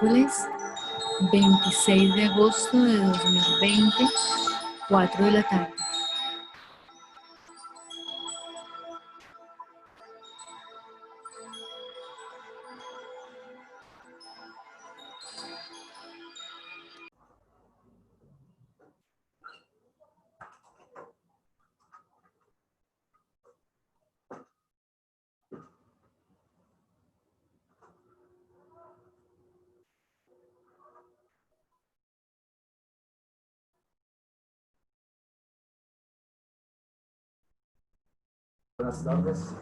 miércoles 26 de agosto de 2020, 4 de la tarde. Buenas tardes,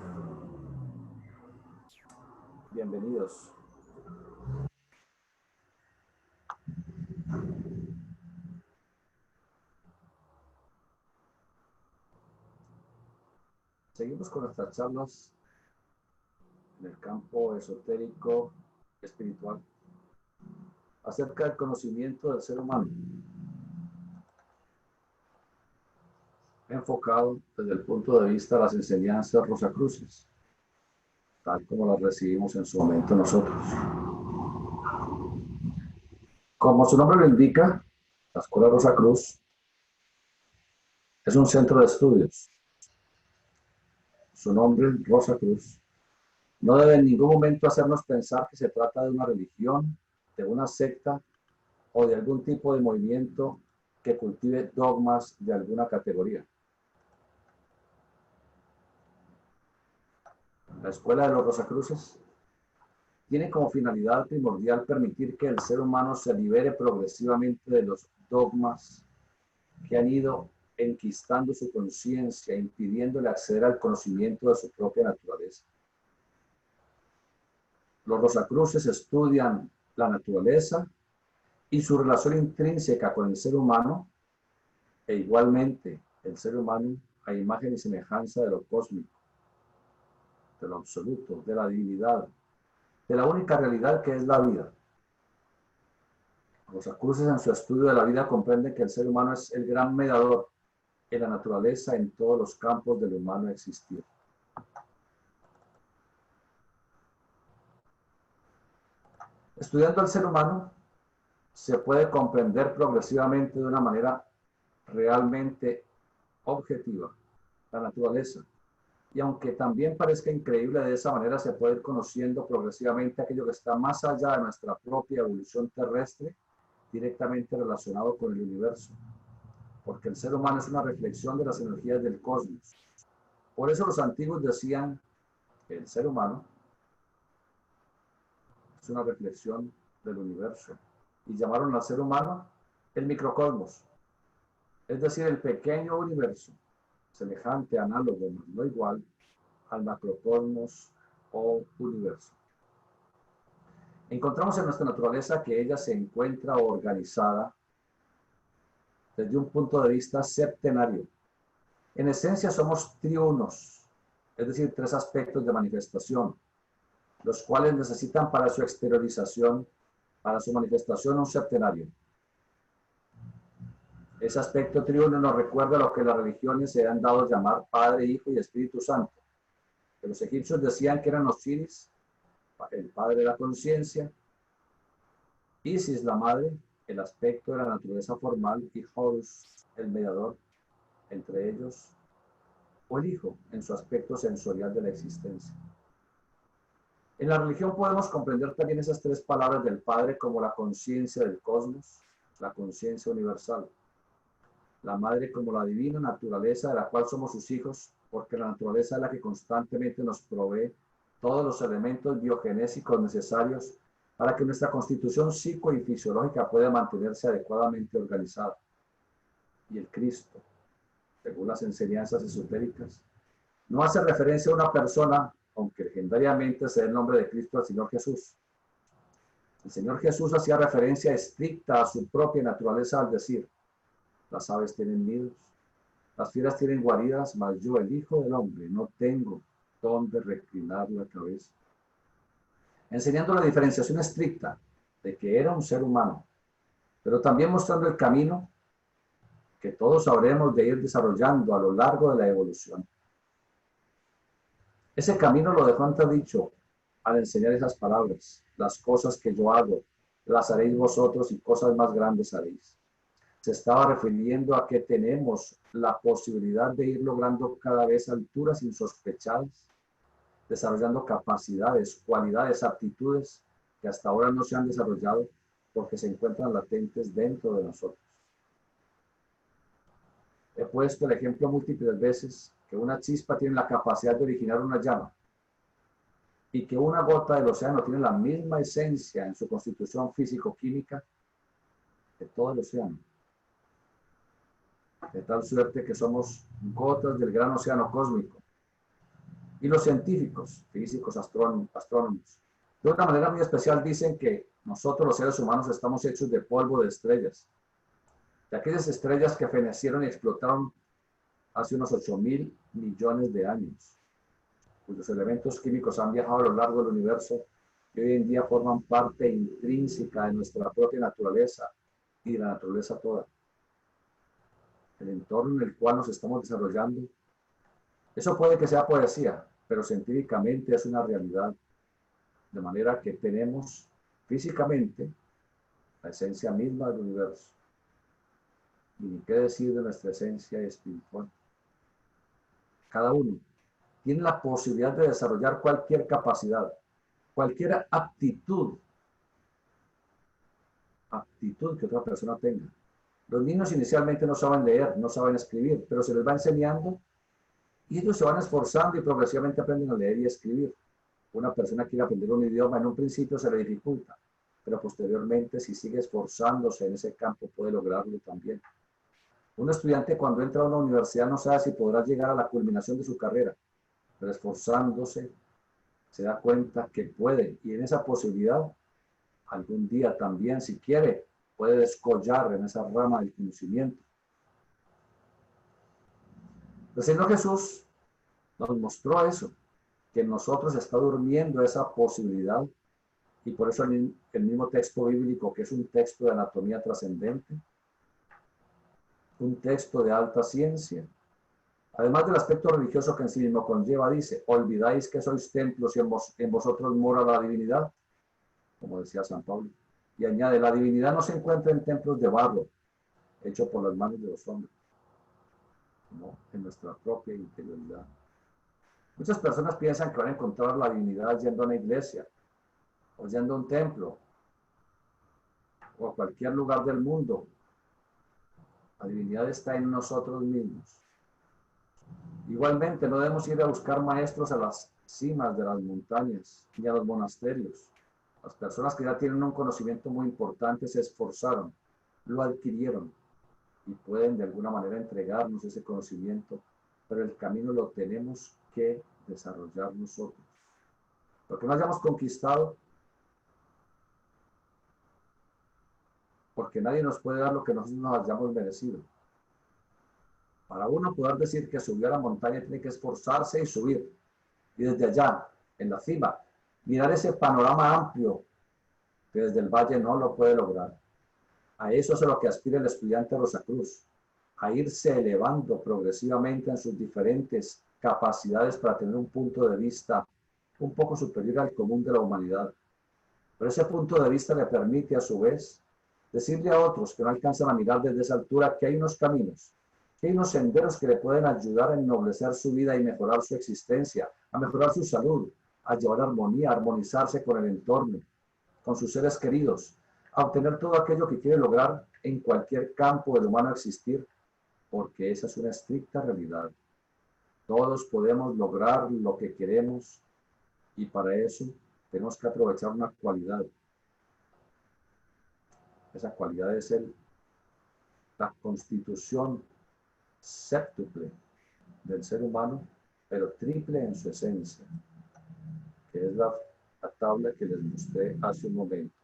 bienvenidos. Seguimos con nuestras charlas en el campo esotérico espiritual acerca del conocimiento del ser humano, enfocado desde el punto de vista de las enseñanzas rosacruces, tal como las recibimos en su momento nosotros. Como su nombre lo indica, la Escuela Rosacruz es un centro de estudios. Su nombre, Rosacruz, no debe en ningún momento hacernos pensar que se trata de una religión, de una secta o de algún tipo de movimiento que cultive dogmas de alguna categoría. La Escuela de los Rosacruces tiene como finalidad primordial permitir que el ser humano se libere progresivamente de los dogmas que han ido enquistando su conciencia, impidiéndole acceder al conocimiento de su propia naturaleza. Los Rosacruces estudian la naturaleza y su relación intrínseca con el ser humano, e igualmente el ser humano a imagen y semejanza de lo cósmico, de lo absoluto, de la divinidad, de la única realidad que es la vida. Los Rosacruces en su estudio de la vida comprenden que el ser humano es el gran mediador en la naturaleza en todos los campos del humano existir. Estudiando al ser humano, se puede comprender progresivamente de una manera realmente objetiva la naturaleza. Y aunque también parezca increíble, de esa manera se puede ir conociendo progresivamente aquello que está más allá de nuestra propia evolución terrestre, directamente relacionado con el universo. Porque el ser humano es una reflexión de las energías del cosmos. Por eso los antiguos decían que el ser humano es una reflexión del universo. Y llamaron al ser humano el microcosmos, es decir, el pequeño universo, semejante, análogo, no igual, al macrocosmos o universo. Encontramos en nuestra naturaleza que ella se encuentra organizada desde un punto de vista septenario. En esencia somos triunos, es decir, tres aspectos de manifestación, los cuales necesitan para su exteriorización, para su manifestación, un septenario. Ese aspecto triuno nos recuerda lo que las religiones se han dado a llamar Padre, Hijo y Espíritu Santo. Que los egipcios decían que eran Osiris, el padre de la conciencia, Isis, la madre, el aspecto de la naturaleza formal, y Horus, el mediador entre ellos, o el Hijo, en su aspecto sensorial de la existencia. En la religión podemos comprender también esas tres palabras del Padre como la conciencia del cosmos, la conciencia universal, la Madre como la divina naturaleza de la cual somos sus hijos, porque la naturaleza es la que constantemente nos provee todos los elementos biogenésicos necesarios para que nuestra constitución psico y fisiológica pueda mantenerse adecuadamente organizada. Y el Cristo, según las enseñanzas esotéricas, no hace referencia a una persona, aunque legendariamente sea el nombre de Cristo, al Señor Jesús. El Señor Jesús hacía referencia estricta a su propia naturaleza al decir: las aves tienen nidos, las fieras tienen guaridas, mas yo, el Hijo del Hombre, no tengo donde reclinar la cabeza. Enseñando la diferenciación estricta de que era un ser humano, pero también mostrando el camino que todos habremos de ir desarrollando a lo largo de la evolución. Ese camino lo dejó entredicho al enseñar esas palabras: las cosas que yo hago, las haréis vosotros y cosas más grandes haréis. Se estaba refiriendo a que tenemos la posibilidad de ir logrando cada vez alturas insospechadas, desarrollando capacidades, cualidades, aptitudes que hasta ahora no se han desarrollado porque se encuentran latentes dentro de nosotros. He puesto el ejemplo múltiples veces que una chispa tiene la capacidad de originar una llama y que una gota del océano tiene la misma esencia en su constitución físico-química que todo el océano. De tal suerte que somos gotas del gran océano cósmico. Y los científicos, físicos, astrónomos, de una manera muy especial dicen que nosotros los seres humanos estamos hechos de polvo de estrellas. De aquellas estrellas que fenecieron y explotaron hace unos 8.000 millones de años, cuyos elementos químicos han viajado a lo largo del universo y hoy en día forman parte intrínseca de nuestra propia naturaleza y de la naturaleza toda. El entorno en el cual nos estamos desarrollando, eso puede que sea poesía, pero científicamente es una realidad, de manera que tenemos físicamente la esencia misma del universo. Y ni qué decir de nuestra esencia espiritual. Cada uno tiene la posibilidad de desarrollar cualquier capacidad, cualquier aptitud que otra persona tenga. Los niños inicialmente no saben leer, no saben escribir, pero se les va enseñando y ellos se van esforzando y progresivamente aprenden a leer y escribir. Una persona quiere aprender un idioma, en un principio se le dificulta, pero posteriormente, si sigue esforzándose en ese campo, puede lograrlo también. Un estudiante cuando entra a una universidad no sabe si podrá llegar a la culminación de su carrera, pero esforzándose se da cuenta que puede, y en esa posibilidad, algún día también, si quiere, puede descollar en esa rama del conocimiento. El Señor Jesús nos mostró eso, que en nosotros está durmiendo esa posibilidad, y por eso el mismo texto bíblico, que es un texto de anatomía trascendente, un texto de alta ciencia, además del aspecto religioso que en sí mismo conlleva, dice, ¿olvidáis que sois templos y en vosotros mora la divinidad? Como decía San Pablo. Y añade, la divinidad no se encuentra en templos de barro, hecho por las manos de los hombres, sino en nuestra propia interioridad. Muchas personas piensan que van a encontrar la divinidad yendo a una iglesia, o yendo a un templo, o a cualquier lugar del mundo. La divinidad está en nosotros mismos. Igualmente, no debemos ir a buscar maestros a las cimas de las montañas ni a los monasterios. Las personas que ya tienen un conocimiento muy importante se esforzaron, lo adquirieron y pueden de alguna manera entregarnos ese conocimiento, pero el camino lo tenemos que desarrollar nosotros. Lo que no hayamos conquistado, porque nadie nos puede dar lo que nosotros nos hayamos merecido. Para uno poder decir que subió a la montaña tiene que esforzarse y subir. Y desde allá, en la cima, mirar ese panorama amplio que desde el valle no lo puede lograr. A eso es a lo que aspira el estudiante Rosacruz, a irse elevando progresivamente en sus diferentes capacidades para tener un punto de vista un poco superior al común de la humanidad. Pero ese punto de vista le permite a su vez decirle a otros que no alcanzan a mirar desde esa altura que hay unos caminos, que hay unos senderos que le pueden ayudar a ennoblecer su vida y mejorar su existencia, a mejorar su salud, a llevar armonía, a armonizarse con el entorno, con sus seres queridos, a obtener todo aquello que quiere lograr en cualquier campo del humano existir, porque esa es una estricta realidad. Todos podemos lograr lo que queremos y para eso tenemos que aprovechar una cualidad. Esa cualidad es la constitución séptuple del ser humano, pero triple en su esencia, que es la tabla que les mostré hace un momento.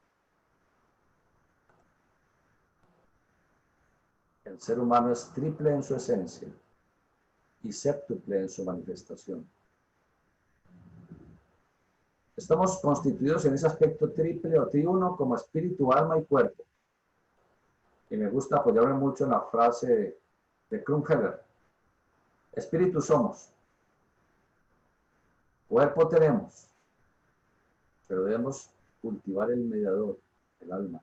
El ser humano es triple en su esencia y séptuple en su manifestación. Estamos constituidos en ese aspecto triple o triuno como espíritu, alma y cuerpo. Y me gusta apoyarme mucho en la frase de Krumheller. Espíritu somos, cuerpo tenemos, pero debemos cultivar el mediador, el alma.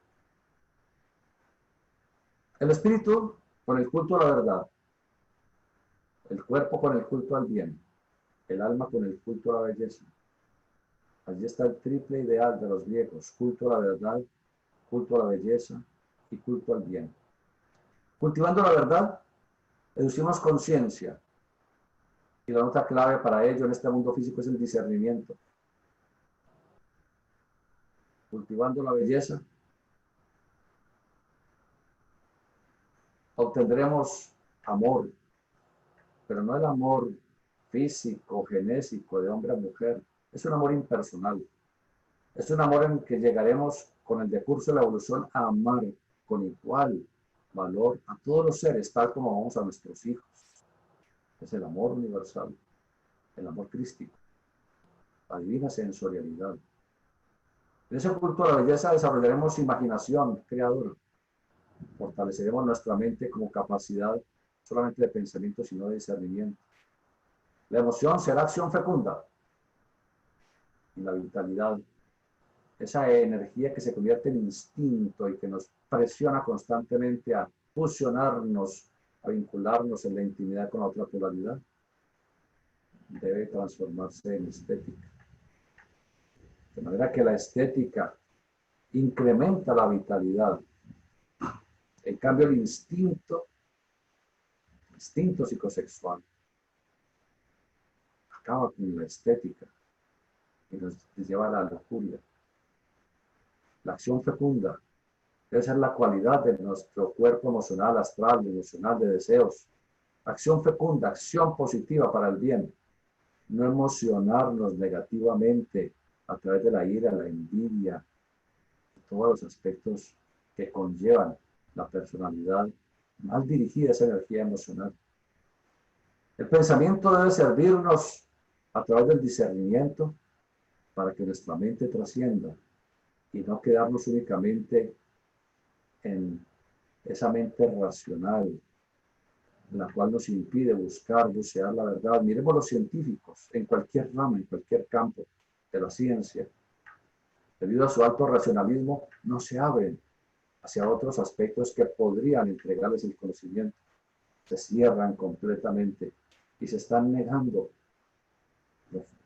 El espíritu con el culto a la verdad, el cuerpo con el culto al bien, el alma con el culto a la belleza. Allí está el triple ideal de los griegos: culto a la verdad, culto a la belleza y culto al bien. Cultivando la verdad, deducimos conciencia, y la nota clave para ello en este mundo físico es el discernimiento. Cultivando la belleza, obtendremos amor, pero no el amor físico, genésico, de hombre a mujer. Es un amor impersonal. Es un amor en el que llegaremos con el decurso de la evolución a amar con igual valor a todos los seres, tal como amamos a nuestros hijos. Es el amor universal, el amor crístico, la divina sensorialidad. En ese culto a la belleza desarrollaremos imaginación creadora. Fortaleceremos nuestra mente como capacidad solamente de pensamiento, sino de discernimiento. La emoción será acción fecunda. Y la vitalidad, esa energía que se convierte en instinto y que nos presiona constantemente a fusionarnos, a vincularnos en la intimidad con la otra polaridad, debe transformarse en estética. De manera que la estética incrementa la vitalidad. En cambio, el instinto psicosexual, acaba con la estética y nos lleva a la lujuria. La acción fecunda debe ser la cualidad de nuestro cuerpo emocional, astral, emocional, de deseos. Acción fecunda, acción positiva para el bien. No emocionarnos negativamente a través de la ira, la envidia, todos los aspectos que conllevan la personalidad mal dirigida, esa energía emocional. El pensamiento debe servirnos a través del discernimiento para que nuestra mente trascienda y no quedarnos únicamente en esa mente racional, la cual nos impide buscar, bucear la verdad. Miremos los científicos en cualquier rama, en cualquier campo de la ciencia. Debido a su alto racionalismo, no se abren hacia otros aspectos que podrían entregarles el conocimiento. Se cierran completamente y se están negando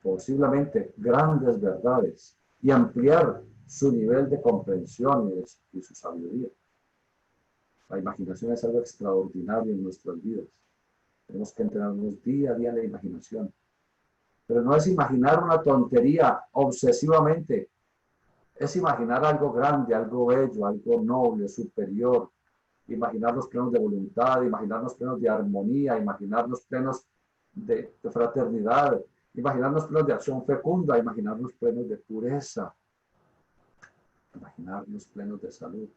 posiblemente grandes verdades y ampliar su nivel de comprensión y su sabiduría. La imaginación es algo extraordinario en nuestras vidas. Tenemos que entrenarnos día a día en la imaginación. Pero no es imaginar una tontería obsesivamente. Es imaginar algo grande, algo bello, algo noble, superior. Imaginarnos plenos de voluntad, imaginarnos plenos de armonía, imaginarnos plenos de fraternidad, imaginarnos plenos de acción fecunda, imaginarnos plenos de pureza, imaginarnos plenos de salud.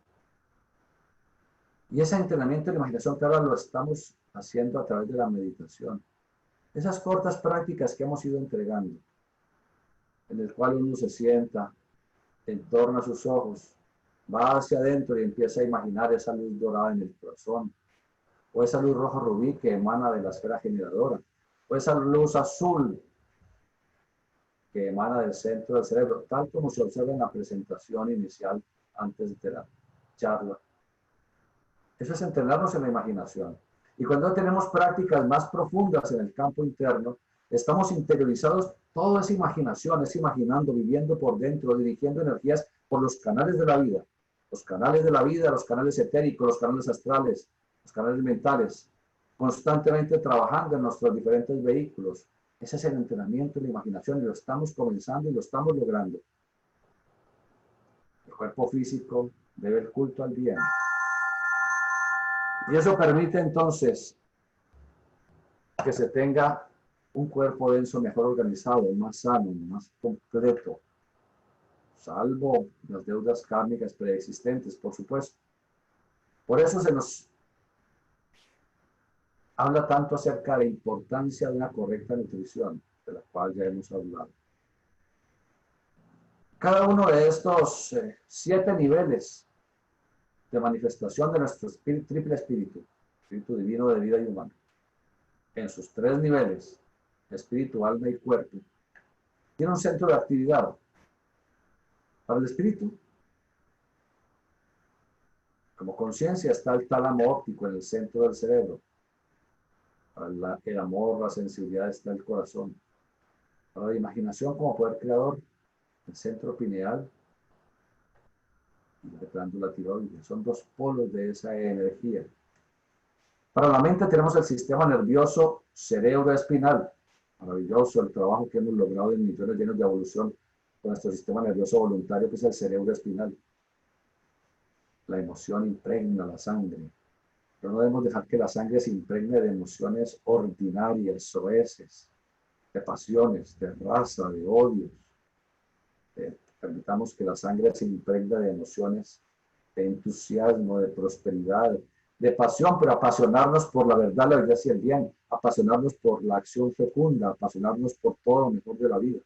Y ese entrenamiento de imaginación que ahora lo estamos haciendo a través de la meditación. Esas cortas prácticas que hemos ido entregando, en el cual uno se sienta, entorna sus ojos, va hacia adentro y empieza a imaginar esa luz dorada en el corazón, o esa luz rojo rubí que emana de la esfera generadora, o esa luz azul que emana del centro del cerebro, tal como se observa en la presentación inicial antes de la charla. Eso es entrenarnos en la imaginación. Y cuando tenemos prácticas más profundas en el campo interno, estamos interiorizados toda esa imaginación, es imaginando, viviendo por dentro, dirigiendo energías por los canales de la vida. Los canales de la vida, los canales etéricos, los canales astrales, los canales mentales, constantemente trabajando en nuestros diferentes vehículos. Ese es el entrenamiento de la imaginación y lo estamos comenzando y lo estamos logrando. El cuerpo físico debe el culto al bien. Y eso permite entonces que se tenga un cuerpo denso mejor organizado, más sano, más completo, salvo las deudas kármicas preexistentes, por supuesto. Por eso se nos habla tanto acerca de la importancia de una correcta nutrición, de la cual ya hemos hablado. Cada uno de estos 7 niveles de manifestación de nuestro triple espíritu divino de vida y humano, en sus 3 niveles, espíritu, alma y cuerpo, tiene un centro de actividad. Para el espíritu, Como conciencia está el tálamo óptico en el centro del cerebro. Para el amor, la sensibilidad está el corazón. Para la imaginación como poder creador, el centro pineal y la glándula tiroides. Son dos polos de esa energía. Para la mente tenemos el sistema nervioso cerebroespinal. Maravilloso el trabajo que hemos logrado en millones de años de evolución con nuestro sistema nervioso voluntario, que es el cerebroespinal. La emoción impregna la sangre. Pero no debemos dejar que la sangre se impregne de emociones ordinarias, soeces, de pasiones, de raza, de odios. Permitamos que la sangre se impregne de emociones de entusiasmo, de prosperidad, de pasión, pero apasionarnos por la verdad, la verdad y el bien, apasionarnos por la acción fecunda, apasionarnos por todo lo mejor de la vida.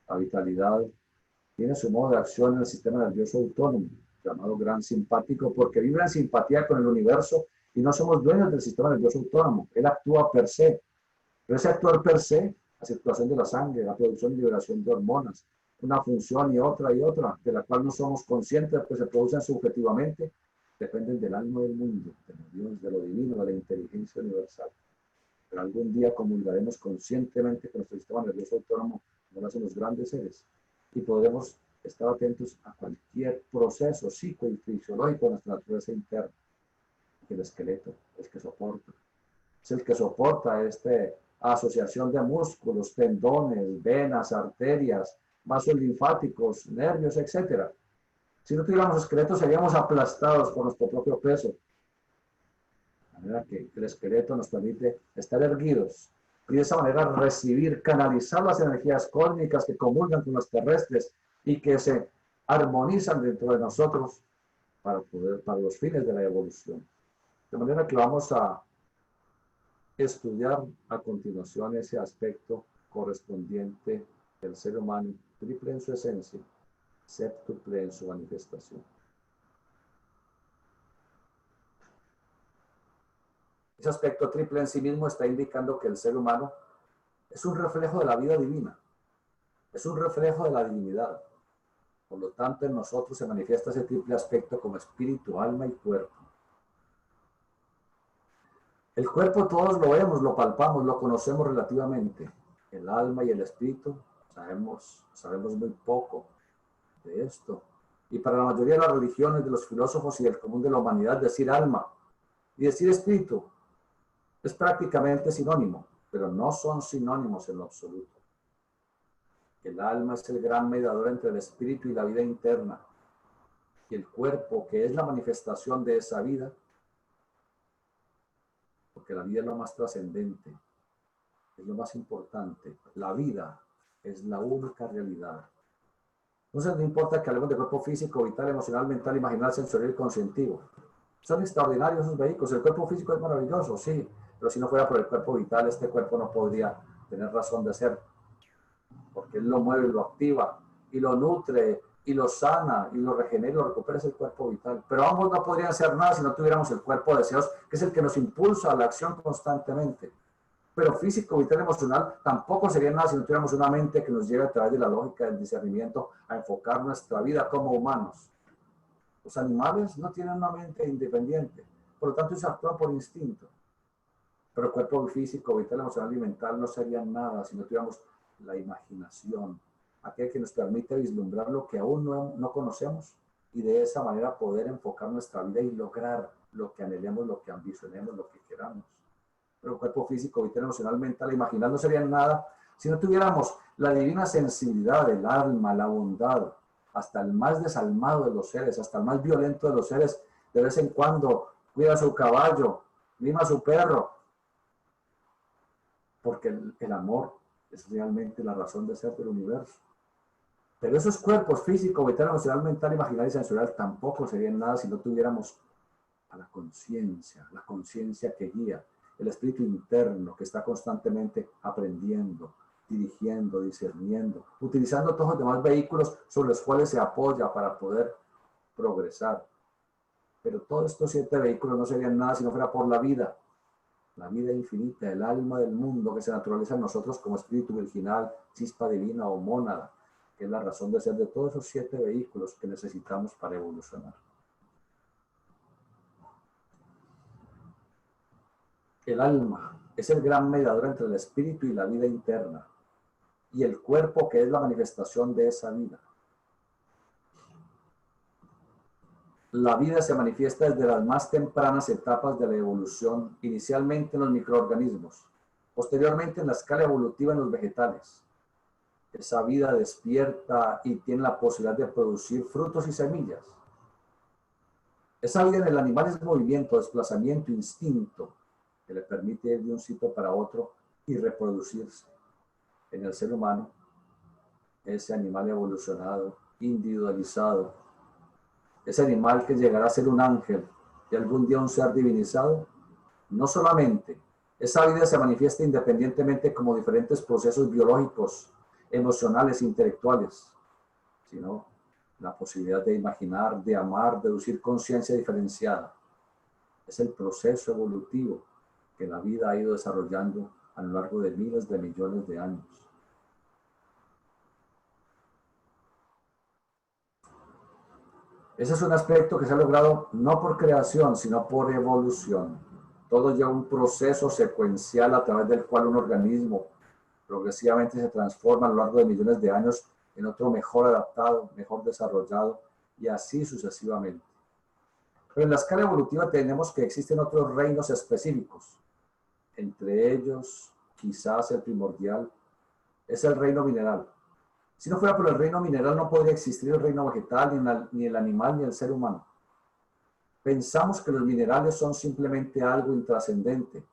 La vitalidad tiene su modo de acción en el sistema nervioso autónomo, llamado gran simpático, porque vibra en simpatía con el universo y no somos dueños del sistema nervioso autónomo. Él actúa per se. Pero ese actuar per se, la circulación de la sangre, la producción y liberación de hormonas, una función y otra, de la cual no somos conscientes, pues se producen subjetivamente, dependen del alma del mundo, de Dios, de lo divino, de la inteligencia universal. Pero algún día comulgaremos conscientemente con nuestro sistema nervioso autónomo, como lo hacen los grandes seres, y podremos estar atentos a cualquier proceso psico y fisiológico de nuestra naturaleza interna. El esqueleto, el que soporta, es el que soporta esta asociación de músculos, tendones, venas, arterias, vasos linfáticos, nervios, etc. Si no tuviéramos esqueleto, seríamos aplastados por nuestro propio peso. De manera que el esqueleto nos permite estar erguidos y de esa manera recibir, canalizar las energías cósmicas que comulgan con las terrestres y que se armonizan dentro de nosotros para los fines de la evolución. De manera que vamos a estudiar a continuación ese aspecto correspondiente del ser humano, triple en su esencia, séptuple en su manifestación. Ese aspecto triple en sí mismo está indicando que el ser humano es un reflejo de la vida divina, es un reflejo de la divinidad. Por lo tanto, en nosotros se manifiesta ese triple aspecto como espíritu, alma y cuerpo. El cuerpo todos lo vemos, lo palpamos, lo conocemos relativamente. El alma y el espíritu sabemos muy poco de esto. Y para la mayoría de las religiones, de los filósofos y del común de la humanidad, decir alma y decir espíritu es prácticamente sinónimo, pero no son sinónimos en lo absoluto. El alma es el gran mediador entre el espíritu y la vida interna. Y el cuerpo, que es la manifestación de esa vida, porque la vida es lo más trascendente, es lo más importante. La vida es la única realidad. Entonces no importa que hablemos de cuerpo físico, vital, emocional, mental, imaginal, sensorial y conscientivo. Son extraordinarios esos vehículos. El cuerpo físico es maravilloso, sí, pero si no fuera por el cuerpo vital, este cuerpo no podría tener razón de ser, porque él lo mueve, lo activa y lo nutre y lo sana y lo regenera y lo recupera, es el cuerpo vital. Pero ambos no podrían ser nada si no tuviéramos el cuerpo de deseos, que es el que nos impulsa a la acción constantemente. Pero físico, vital, emocional tampoco sería nada si no tuviéramos una mente que nos lleve a través de la lógica del discernimiento a enfocar nuestra vida como humanos. Los animales no tienen una mente independiente, por lo tanto, se actúan por instinto. Pero el cuerpo físico, vital, emocional y mental no serían nada si no tuviéramos la imaginación, aquel que nos permite vislumbrar lo que aún no conocemos y de esa manera poder enfocar nuestra vida y lograr lo que anhelemos, lo que ambicionemos, lo que queramos. Pero el cuerpo físico, vital, emocional, mental, imaginal no serían nada si no tuviéramos la divina sensibilidad del alma, la bondad, hasta el más desalmado de los seres, hasta el más violento de los seres, de vez en cuando cuida a su caballo, mima a su perro, porque el amor es realmente la razón de ser del universo. Pero esos cuerpos físico, vital, emocional, mental, imaginario y sensorial tampoco serían nada si no tuviéramos a la conciencia que guía, el espíritu interno que está constantemente aprendiendo, dirigiendo, discerniendo, utilizando todos los demás vehículos sobre los cuales se apoya para poder progresar. Pero todos estos 7 vehículos no serían nada si no fuera por la vida infinita, el alma del mundo que se naturaliza en nosotros como espíritu virginal, chispa divina o mónada, que es la razón de ser de todos esos 7 vehículos que necesitamos para evolucionar. El alma es el gran mediador entre el espíritu y la vida interna, y el cuerpo que es la manifestación de esa vida. La vida se manifiesta desde las más tempranas etapas de la evolución, inicialmente en los microorganismos, posteriormente en la escala evolutiva en los vegetales. Esa vida despierta y tiene la posibilidad de producir frutos y semillas. Esa vida en el animal es movimiento, desplazamiento, instinto, que le permite ir de un sitio para otro y reproducirse. En el ser humano, ese animal evolucionado, individualizado, ese animal que llegará a ser un ángel y algún día un ser divinizado, no solamente esa vida se manifiesta independientemente como diferentes procesos biológicos, emocionales, intelectuales, sino la posibilidad de imaginar, de amar, de deducir conciencia diferenciada. Es el proceso evolutivo que la vida ha ido desarrollando a lo largo de miles de millones de años. Ese es un aspecto que se ha logrado no por creación, sino por evolución. Todo lleva un proceso secuencial a través del cual un organismo progresivamente se transforma a lo largo de millones de años en otro mejor adaptado, mejor desarrollado y así sucesivamente. Pero en la escala evolutiva tenemos que existen otros reinos específicos. Entre ellos, quizás el primordial, es el reino mineral. Si no fuera por el reino mineral, no podría existir el reino vegetal, ni el animal, ni el ser humano. Pensamos que los minerales son simplemente algo intrascendente,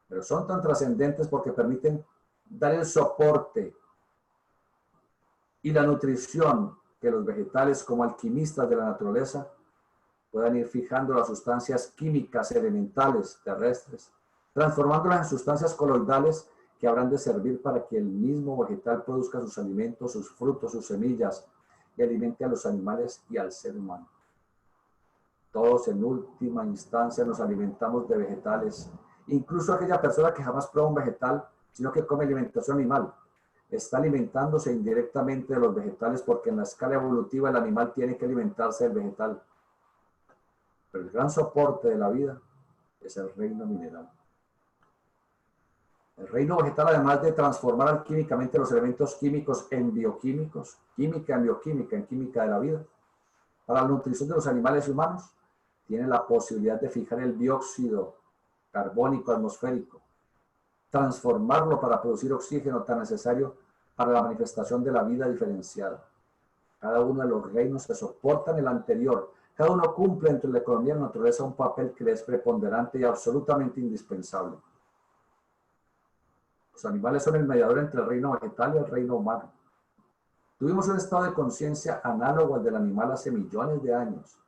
pero son tan trascendentes porque permiten dar el soporte y la nutrición que los vegetales, como alquimistas de la naturaleza, puedan ir fijando las sustancias químicas elementales terrestres, transformándolas en sustancias coloidales que habrán de servir para que el mismo vegetal produzca sus alimentos, sus frutos, sus semillas y alimente a los animales y al ser humano. Todos en última instancia nos alimentamos de vegetales. Incluso aquella persona que jamás prueba un vegetal, sino que come alimentación animal, está alimentándose indirectamente de los vegetales porque en la escala evolutiva el animal tiene que alimentarse del vegetal. Pero el gran soporte de la vida es el reino mineral. El reino vegetal, además de transformar alquímicamente los elementos químicos en bioquímicos, química en bioquímica, en química de la vida, para la nutrición de los animales y humanos, tiene la posibilidad de fijar el dióxido carbónico atmosférico, transformarlo para producir oxígeno tan necesario para la manifestación de la vida diferenciada. Cada uno de los reinos que soportan el anterior, cada uno cumple entre la economía y la naturaleza un papel que le es preponderante y absolutamente indispensable. Los animales son el mediador entre el reino vegetal y el reino humano. Tuvimos un estado de conciencia análogo al del animal hace millones de años,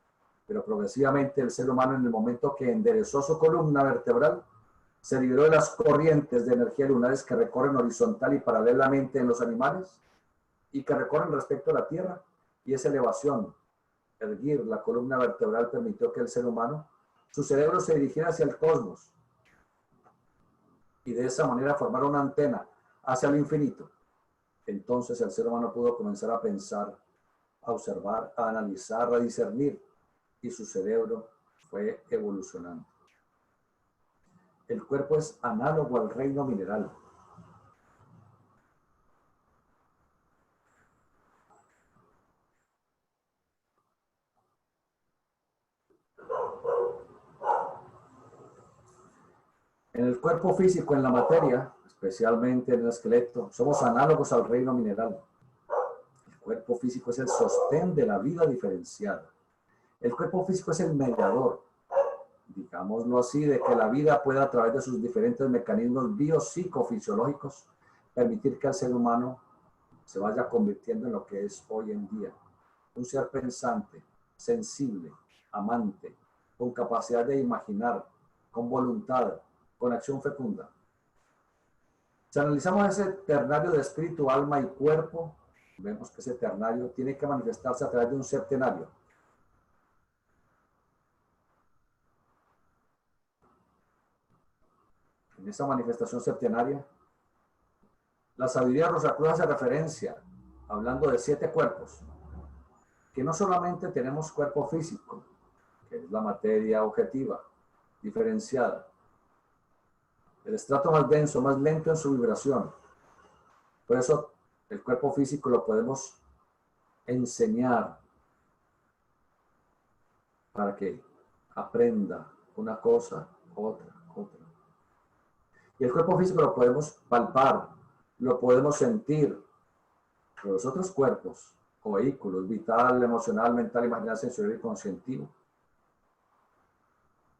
pero progresivamente el ser humano, en el momento que enderezó su columna vertebral, se liberó de las corrientes de energía lunares que recorren horizontal y paralelamente en los animales y que recorren respecto a la Tierra, y esa elevación, erguir la columna vertebral, permitió que el ser humano, su cerebro se dirigiera hacia el cosmos y de esa manera formar una antena hacia el infinito. Entonces el ser humano pudo comenzar a pensar, a observar, a analizar, a discernir, y su cerebro fue evolucionando. El cuerpo es análogo al reino mineral. En el cuerpo físico, en la materia, especialmente en el esqueleto, somos análogos al reino mineral. El cuerpo físico es el sostén de la vida diferenciada. El cuerpo físico es el mediador, digámoslo así, de que la vida pueda, a través de sus diferentes mecanismos biopsicofisiológicos, permitir que el ser humano se vaya convirtiendo en lo que es hoy en día. Un ser pensante, sensible, amante, con capacidad de imaginar, con voluntad, con acción fecunda. Si analizamos ese ternario de espíritu, alma y cuerpo, vemos que ese ternario tiene que manifestarse a través de un septenario. En esa manifestación septenaria, la sabiduría rosacruz hace referencia, hablando de 7 cuerpos, que no solamente tenemos cuerpo físico, que es la materia objetiva, diferenciada, El estrato más denso, más lento en su vibración. Por eso el cuerpo físico lo podemos enseñar para que aprenda una cosa, otra. Y el cuerpo físico lo podemos palpar, lo podemos sentir. Pero los otros cuerpos o vehículos, vital, emocional, mental, imaginal, sensorial y conscientivo,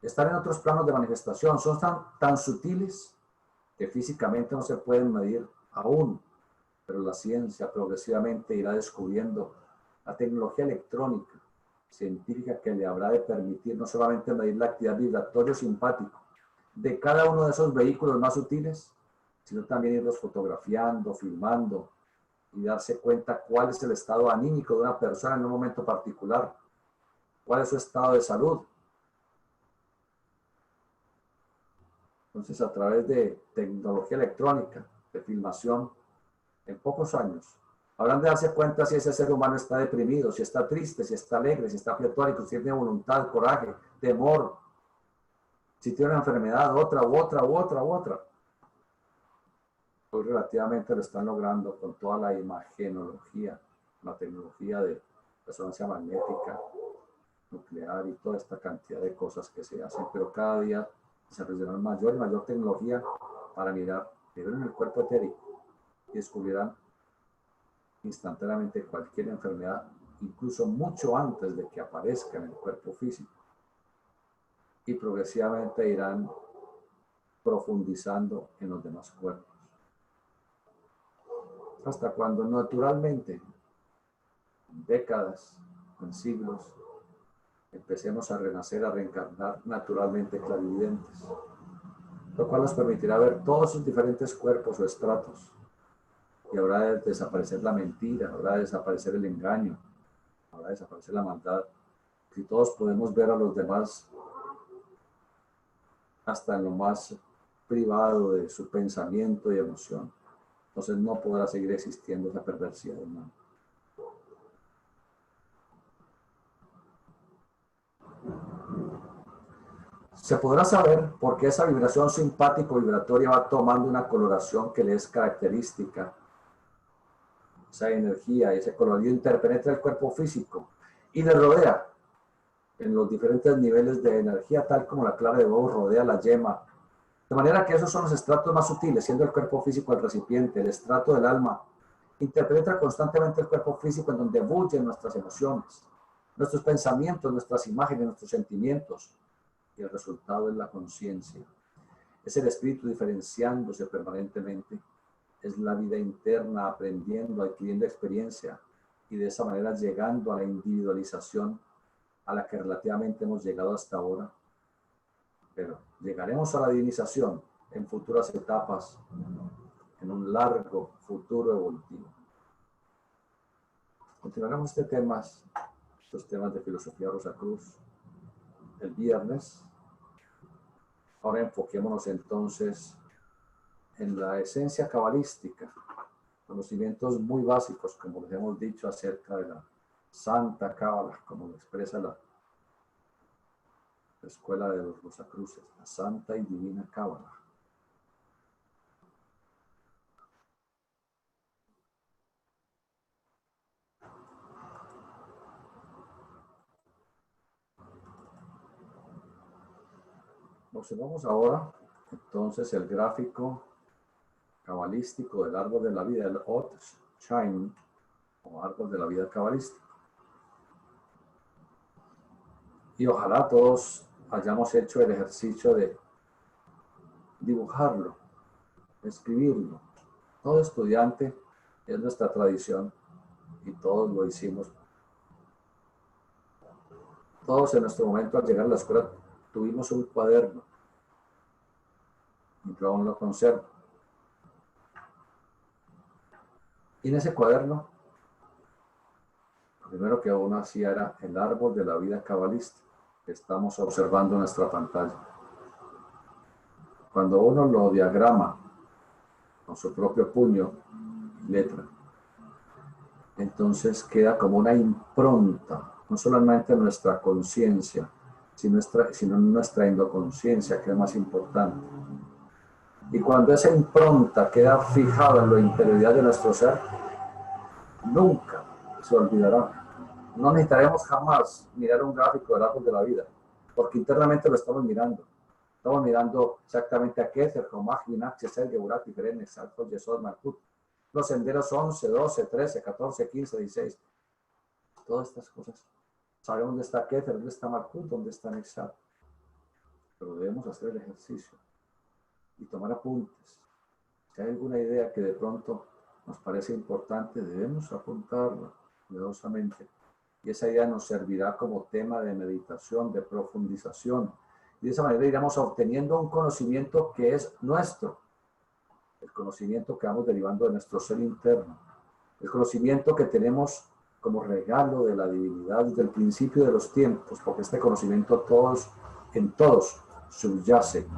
están en otros planos de manifestación, son tan sutiles que físicamente no se pueden medir aún, pero la ciencia progresivamente irá descubriendo la tecnología electrónica, científica, que le habrá de permitir no solamente medir la actividad vibratoria o simpática de cada uno de esos vehículos más sutiles, sino también irlos fotografiando, filmando y darse cuenta cuál es el estado anímico de una persona en un momento particular, cuál es su estado de salud. Entonces, a través de tecnología electrónica, de filmación, en pocos años, habrán de darse cuenta si ese ser humano está deprimido, si está triste, si está alegre, si está pletórico, si tiene voluntad, coraje, temor, si tiene una enfermedad, otra. Hoy relativamente lo están logrando con toda la imagenología, la tecnología de resonancia magnética, nuclear y toda esta cantidad de cosas que se hacen, pero cada día se desarrollarán mayor y mayor tecnología para mirar primero en el cuerpo etérico y descubrirán instantáneamente cualquier enfermedad, incluso mucho antes de que aparezca en el cuerpo físico, y progresivamente irán profundizando en los demás cuerpos, hasta cuando naturalmente, en décadas, en siglos, empecemos a renacer, a reencarnar naturalmente clarividentes, lo cual nos permitirá ver todos sus diferentes cuerpos o estratos, y habrá de desaparecer la mentira, habrá de desaparecer el engaño, habrá de desaparecer la maldad. Si todos podemos ver a los demás hasta en lo más privado de su pensamiento y emoción, entonces no podrá seguir existiendo esa perversidad humana. Se podrá saber por qué esa vibración simpático-vibratoria va tomando una coloración que le es característica. Esa energía, ese colorido interpenetra el cuerpo físico y le rodea en los diferentes niveles de energía, tal como la clara de huevo rodea la yema. De manera que esos son los estratos más sutiles, siendo el cuerpo físico el recipiente, el estrato del alma. Interpenetra constantemente el cuerpo físico en donde bullen nuestras emociones, nuestros pensamientos, nuestras imágenes, nuestros sentimientos. Y el resultado es la conciencia. Es el espíritu diferenciándose permanentemente. Es la vida interna aprendiendo, adquiriendo experiencia y de esa manera llegando a la individualización a la que relativamente hemos llegado hasta ahora. Pero llegaremos a la divinización en futuras etapas, en un largo futuro evolutivo. Continuaremos estos temas de filosofía Rosacruz el viernes. Ahora enfoquémonos entonces en la esencia cabalística, conocimientos muy básicos, como les hemos dicho, acerca de la Santa Cábala, como lo expresa la Escuela de los Rosacruces, la Santa y Divina Cábala. Observamos ahora entonces el gráfico cabalístico del árbol de la vida, el Ot Chaim, o árbol de la vida cabalístico. Y ojalá todos hayamos hecho el ejercicio de dibujarlo, escribirlo. Todo estudiante, es nuestra tradición, y todos lo hicimos. Todos en nuestro momento al llegar a la escuela tuvimos un cuaderno, y yo aún lo conservo. Y en ese cuaderno, lo primero que uno hacía era el árbol de la vida cabalística, que estamos observando en nuestra pantalla. Cuando uno lo diagrama con su propio puño y letra, entonces queda como una impronta, no solamente en nuestra conciencia, sino en nuestra endoconsciencia, que es más importante. Y cuando esa impronta queda fijada en la interioridad de nuestro ser, nunca se olvidará. No necesitaremos jamás mirar un gráfico del árbol de la vida, porque internamente lo estamos mirando. Estamos mirando exactamente a Keter, Jomaj, Binach, Chesed, Geburat, Tiferet, Nexalcot, Yesod, Malkut. Los senderos 11, 12, 13, 14, 15, 16. Todas estas cosas. Sabemos dónde está Keter, dónde está Malkut, dónde está Nexalcot. Pero debemos hacer el ejercicio y tomar apuntes. Si hay alguna idea que de pronto nos parece importante, debemos apuntarla cuidadosamente. Y esa idea nos servirá como tema de meditación, de profundización. Y de esa manera iremos obteniendo un conocimiento que es nuestro. El conocimiento que vamos derivando de nuestro ser interno. El conocimiento que tenemos como regalo de la divinidad desde el principio de los tiempos, porque este conocimiento en todos subyace.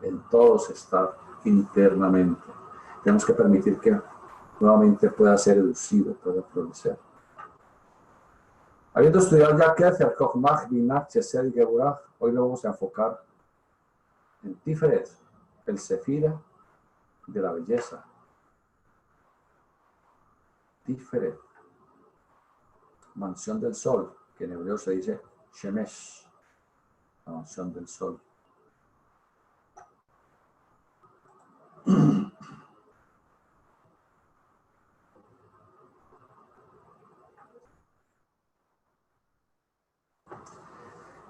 En todos está internamente. Tenemos que permitir que nuevamente pueda ser educido, pueda florecer. Habiendo estudiado ya Keter, Jomaj, Binach, Chesed y Geburah, hoy nos vamos a enfocar en Tiferet, el Sefira de la belleza. Tiferet, mansión del sol, que en hebreo se dice Shemesh, la mansión del sol.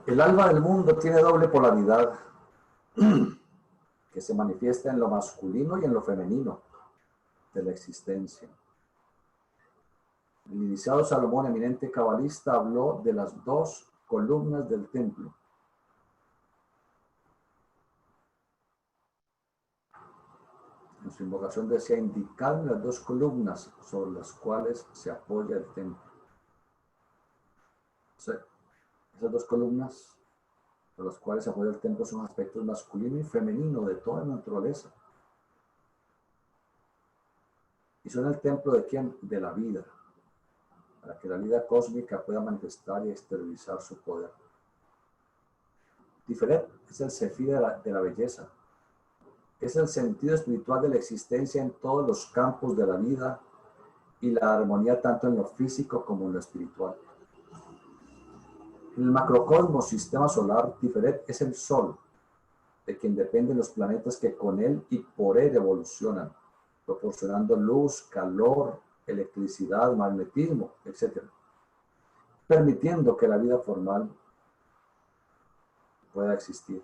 El alma del mundo tiene doble polaridad que se manifiesta en lo masculino y en lo femenino de la existencia. El iniciado Salomón, eminente cabalista, habló de las dos columnas del templo. En su invocación decía: indicad las dos columnas sobre las cuales se apoya el templo. O sea, esas dos columnas por las cuales se apoya el templo son aspectos masculino y femenino de toda la naturaleza. Y son el templo de ¿quién? De la vida, para que la vida cósmica pueda manifestar y exteriorizar su poder. Tiferet es el Sefira de la belleza. Es el sentido espiritual de la existencia en todos los campos de la vida y la armonía tanto en lo físico como en lo espiritual. En el macrocosmos sistema solar, Tiferet es el Sol, de quien dependen los planetas que con él y por él evolucionan, proporcionando luz, calor, electricidad, magnetismo, etc., permitiendo que la vida formal pueda existir.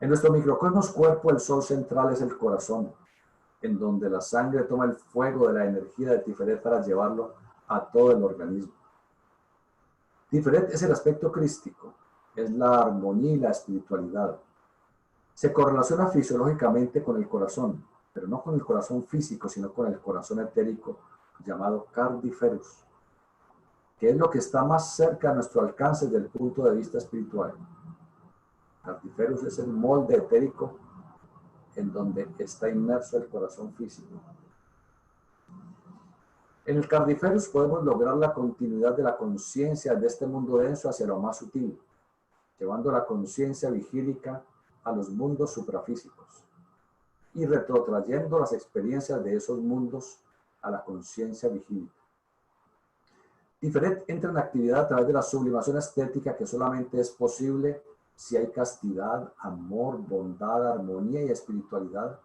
En nuestro microcosmos cuerpo, el sol central es el corazón, en donde la sangre toma el fuego de la energía de Tiferet para llevarlo a todo el organismo. Tiferet es el aspecto crístico, es la armonía y la espiritualidad. Se correlaciona fisiológicamente con el corazón, pero no con el corazón físico, sino con el corazón etérico llamado cardiferus, que es lo que está más cerca a nuestro alcance desde el punto de vista espiritual. Cardiferus es el molde etérico en donde está inmerso el corazón físico. En el cardiferus podemos lograr la continuidad de la conciencia de este mundo denso hacia lo más sutil, llevando la conciencia vigílica a los mundos suprafísicos y retrotrayendo las experiencias de esos mundos a la conciencia vigílica. Tiferet entra en actividad a través de la sublimación estética que solamente es posible si hay castidad, amor, bondad, armonía y espiritualidad,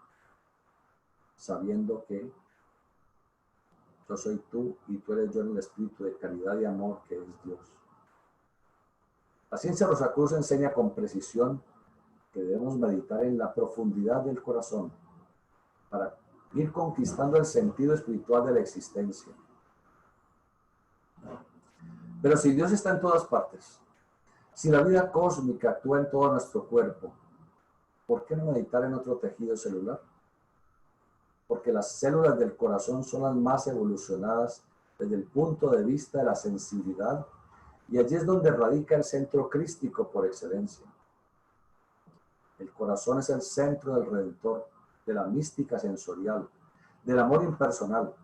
sabiendo que yo soy tú y tú eres yo en el espíritu de caridad y amor que es Dios. La ciencia Rosacruz enseña con precisión que debemos meditar en la profundidad del corazón para ir conquistando el sentido espiritual de la existencia. Pero si Dios está en todas partes, si la vida cósmica actúa en todo nuestro cuerpo, ¿por qué no meditar en otro tejido celular? Porque las células del corazón son las más evolucionadas desde el punto de vista de la sensibilidad, y allí es donde radica el centro crístico por excelencia. El corazón es el centro del Redentor, de la mística sensorial, del amor impersonal.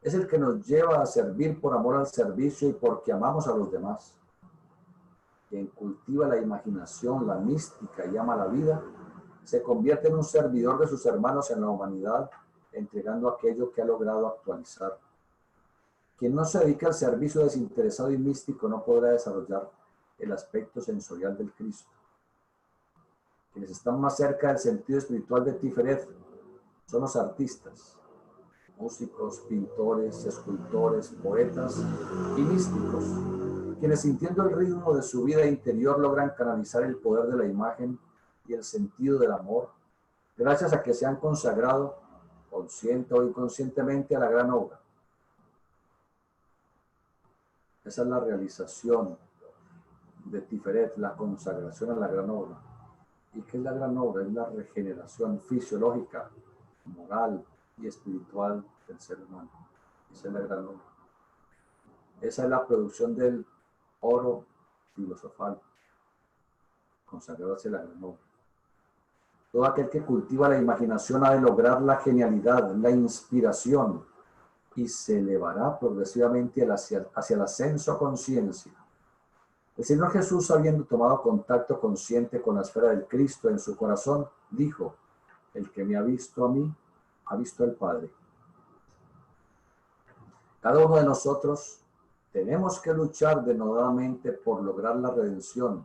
Es el que nos lleva a servir por amor al servicio y porque amamos a los demás. Quien cultiva la imaginación, la mística y ama la vida, se convierte en un servidor de sus hermanos en la humanidad, entregando aquello que ha logrado actualizar. Quien no se dedica al servicio desinteresado y místico no podrá desarrollar el aspecto sensorial del Cristo. Quienes están más cerca del sentido espiritual de Tiferet son los artistas, músicos, pintores, escultores, poetas y místicos, quienes sintiendo el ritmo de su vida interior logran canalizar el poder de la imagen y el sentido del amor, gracias a que se han consagrado, consciente o inconscientemente, a la gran obra. Esa es la realización de Tiferet, la consagración a la gran obra. ¿Y qué es la gran obra? Es la regeneración fisiológica, moral y espiritual del ser humano. Esa es la gran obra. Esa es la producción del oro filosofal, consagrarse a la gran obra. Todo aquel que cultiva la imaginación ha de lograr la genialidad, la inspiración, y se elevará progresivamente hacia el ascenso a conciencia. El Señor Jesús, habiendo tomado contacto consciente con la esfera del Cristo en su corazón, dijo: el que me ha visto a mí, ha visto al Padre. Cada uno de nosotros tenemos que luchar denodadamente por lograr la redención,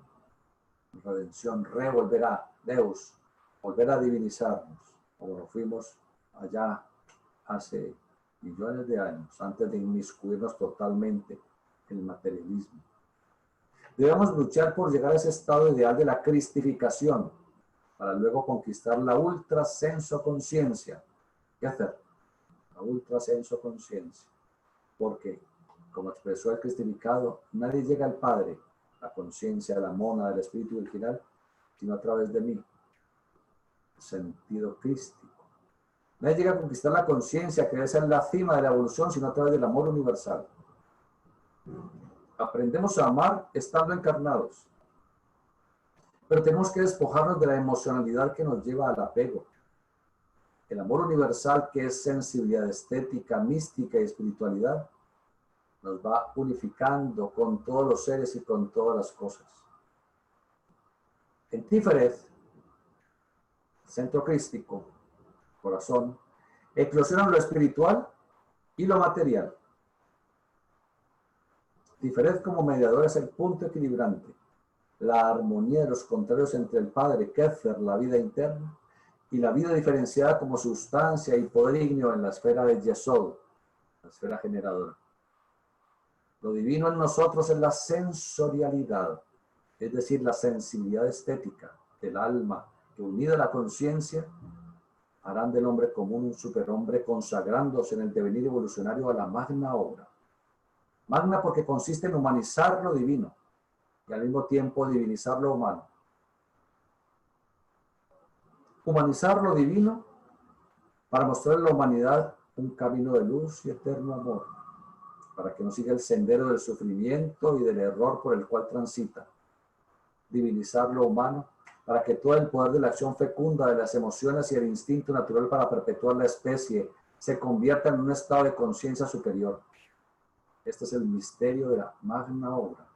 volver a Deus, volver a divinizarnos, como lo fuimos allá hace millones de años, antes de inmiscuirnos totalmente en el materialismo. Debemos luchar por llegar a ese estado ideal de la cristificación, para luego conquistar la ultrasenso-conciencia. ¿Qué hacer? La ultrasenso-conciencia. Porque, como expresó el cristificado, nadie llega al Padre, la conciencia, la mona del espíritu virginal, sino a través de mí. Sentido crístico. Nadie llega a conquistar la conciencia, que debe ser la cima de la evolución, sino a través del amor universal. Aprendemos a amar estando encarnados. Pero tenemos que despojarnos de la emocionalidad que nos lleva al apego. El amor universal, que es sensibilidad estética, mística y espiritualidad, nos va unificando con todos los seres y con todas las cosas. En Tiferet, centro crístico, corazón, eclosionan lo espiritual y lo material. Tiferet como mediador es el punto equilibrante, la armonía de los contrarios entre el Padre, Kether, la vida interna, y la vida diferenciada como sustancia y poder ígneo en la esfera de Yesod, la esfera generadora. Lo divino en nosotros es la sensorialidad, es decir, la sensibilidad estética del alma, que unida a la conciencia, harán del hombre común un superhombre, consagrándose en el devenir evolucionario a la magna obra. Magna porque consiste en humanizar lo divino y al mismo tiempo divinizar lo humano. Humanizar lo divino para mostrar a la humanidad un camino de luz y eterno amor, para que no siga el sendero del sufrimiento y del error por el cual transita. Divinizar lo humano para que todo el poder de la acción fecunda de las emociones y el instinto natural para perpetuar la especie se convierta en un estado de conciencia superior. Este es el misterio de la magna obra,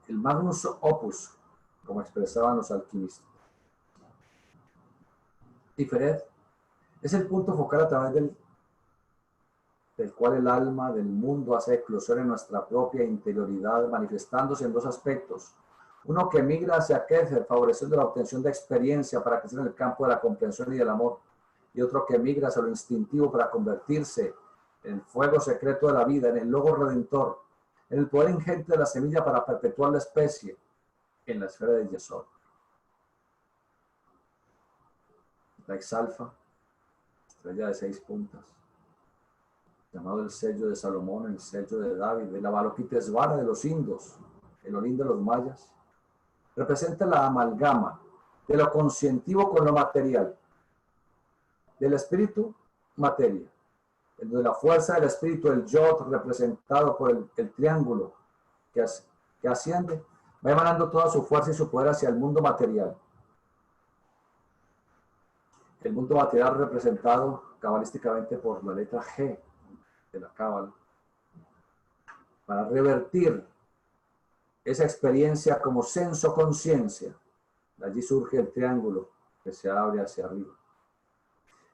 el magnus opus, como expresaban los alquimistas. Tiferet es el punto focal a través del cual el alma del mundo hace eclosión en nuestra propia interioridad, manifestándose en dos aspectos. Uno que migra hacia Kether, favoreciendo la obtención de experiencia para crecer en el campo de la comprensión y del amor, y otro que migra hacia lo instintivo para convertirse en el fuego secreto de la vida, en el logo redentor, en el poder ingente de la semilla para perpetuar la especie en la esfera de Yesod. La exalfa, estrella de 6 puntas, llamado el sello de Salomón, el sello de David, el Avalokitesvara de los indos, el Olim de los mayas, representa la amalgama de lo conscientivo con lo material, del espíritu, materia, de la fuerza del espíritu, el yod, representado por el triángulo que asciende, va emanando toda su fuerza y su poder hacia el mundo material. El mundo material representado cabalísticamente por la letra G de la cábala, para revertir esa experiencia como senso-conciencia. De allí surge el triángulo que se abre hacia arriba.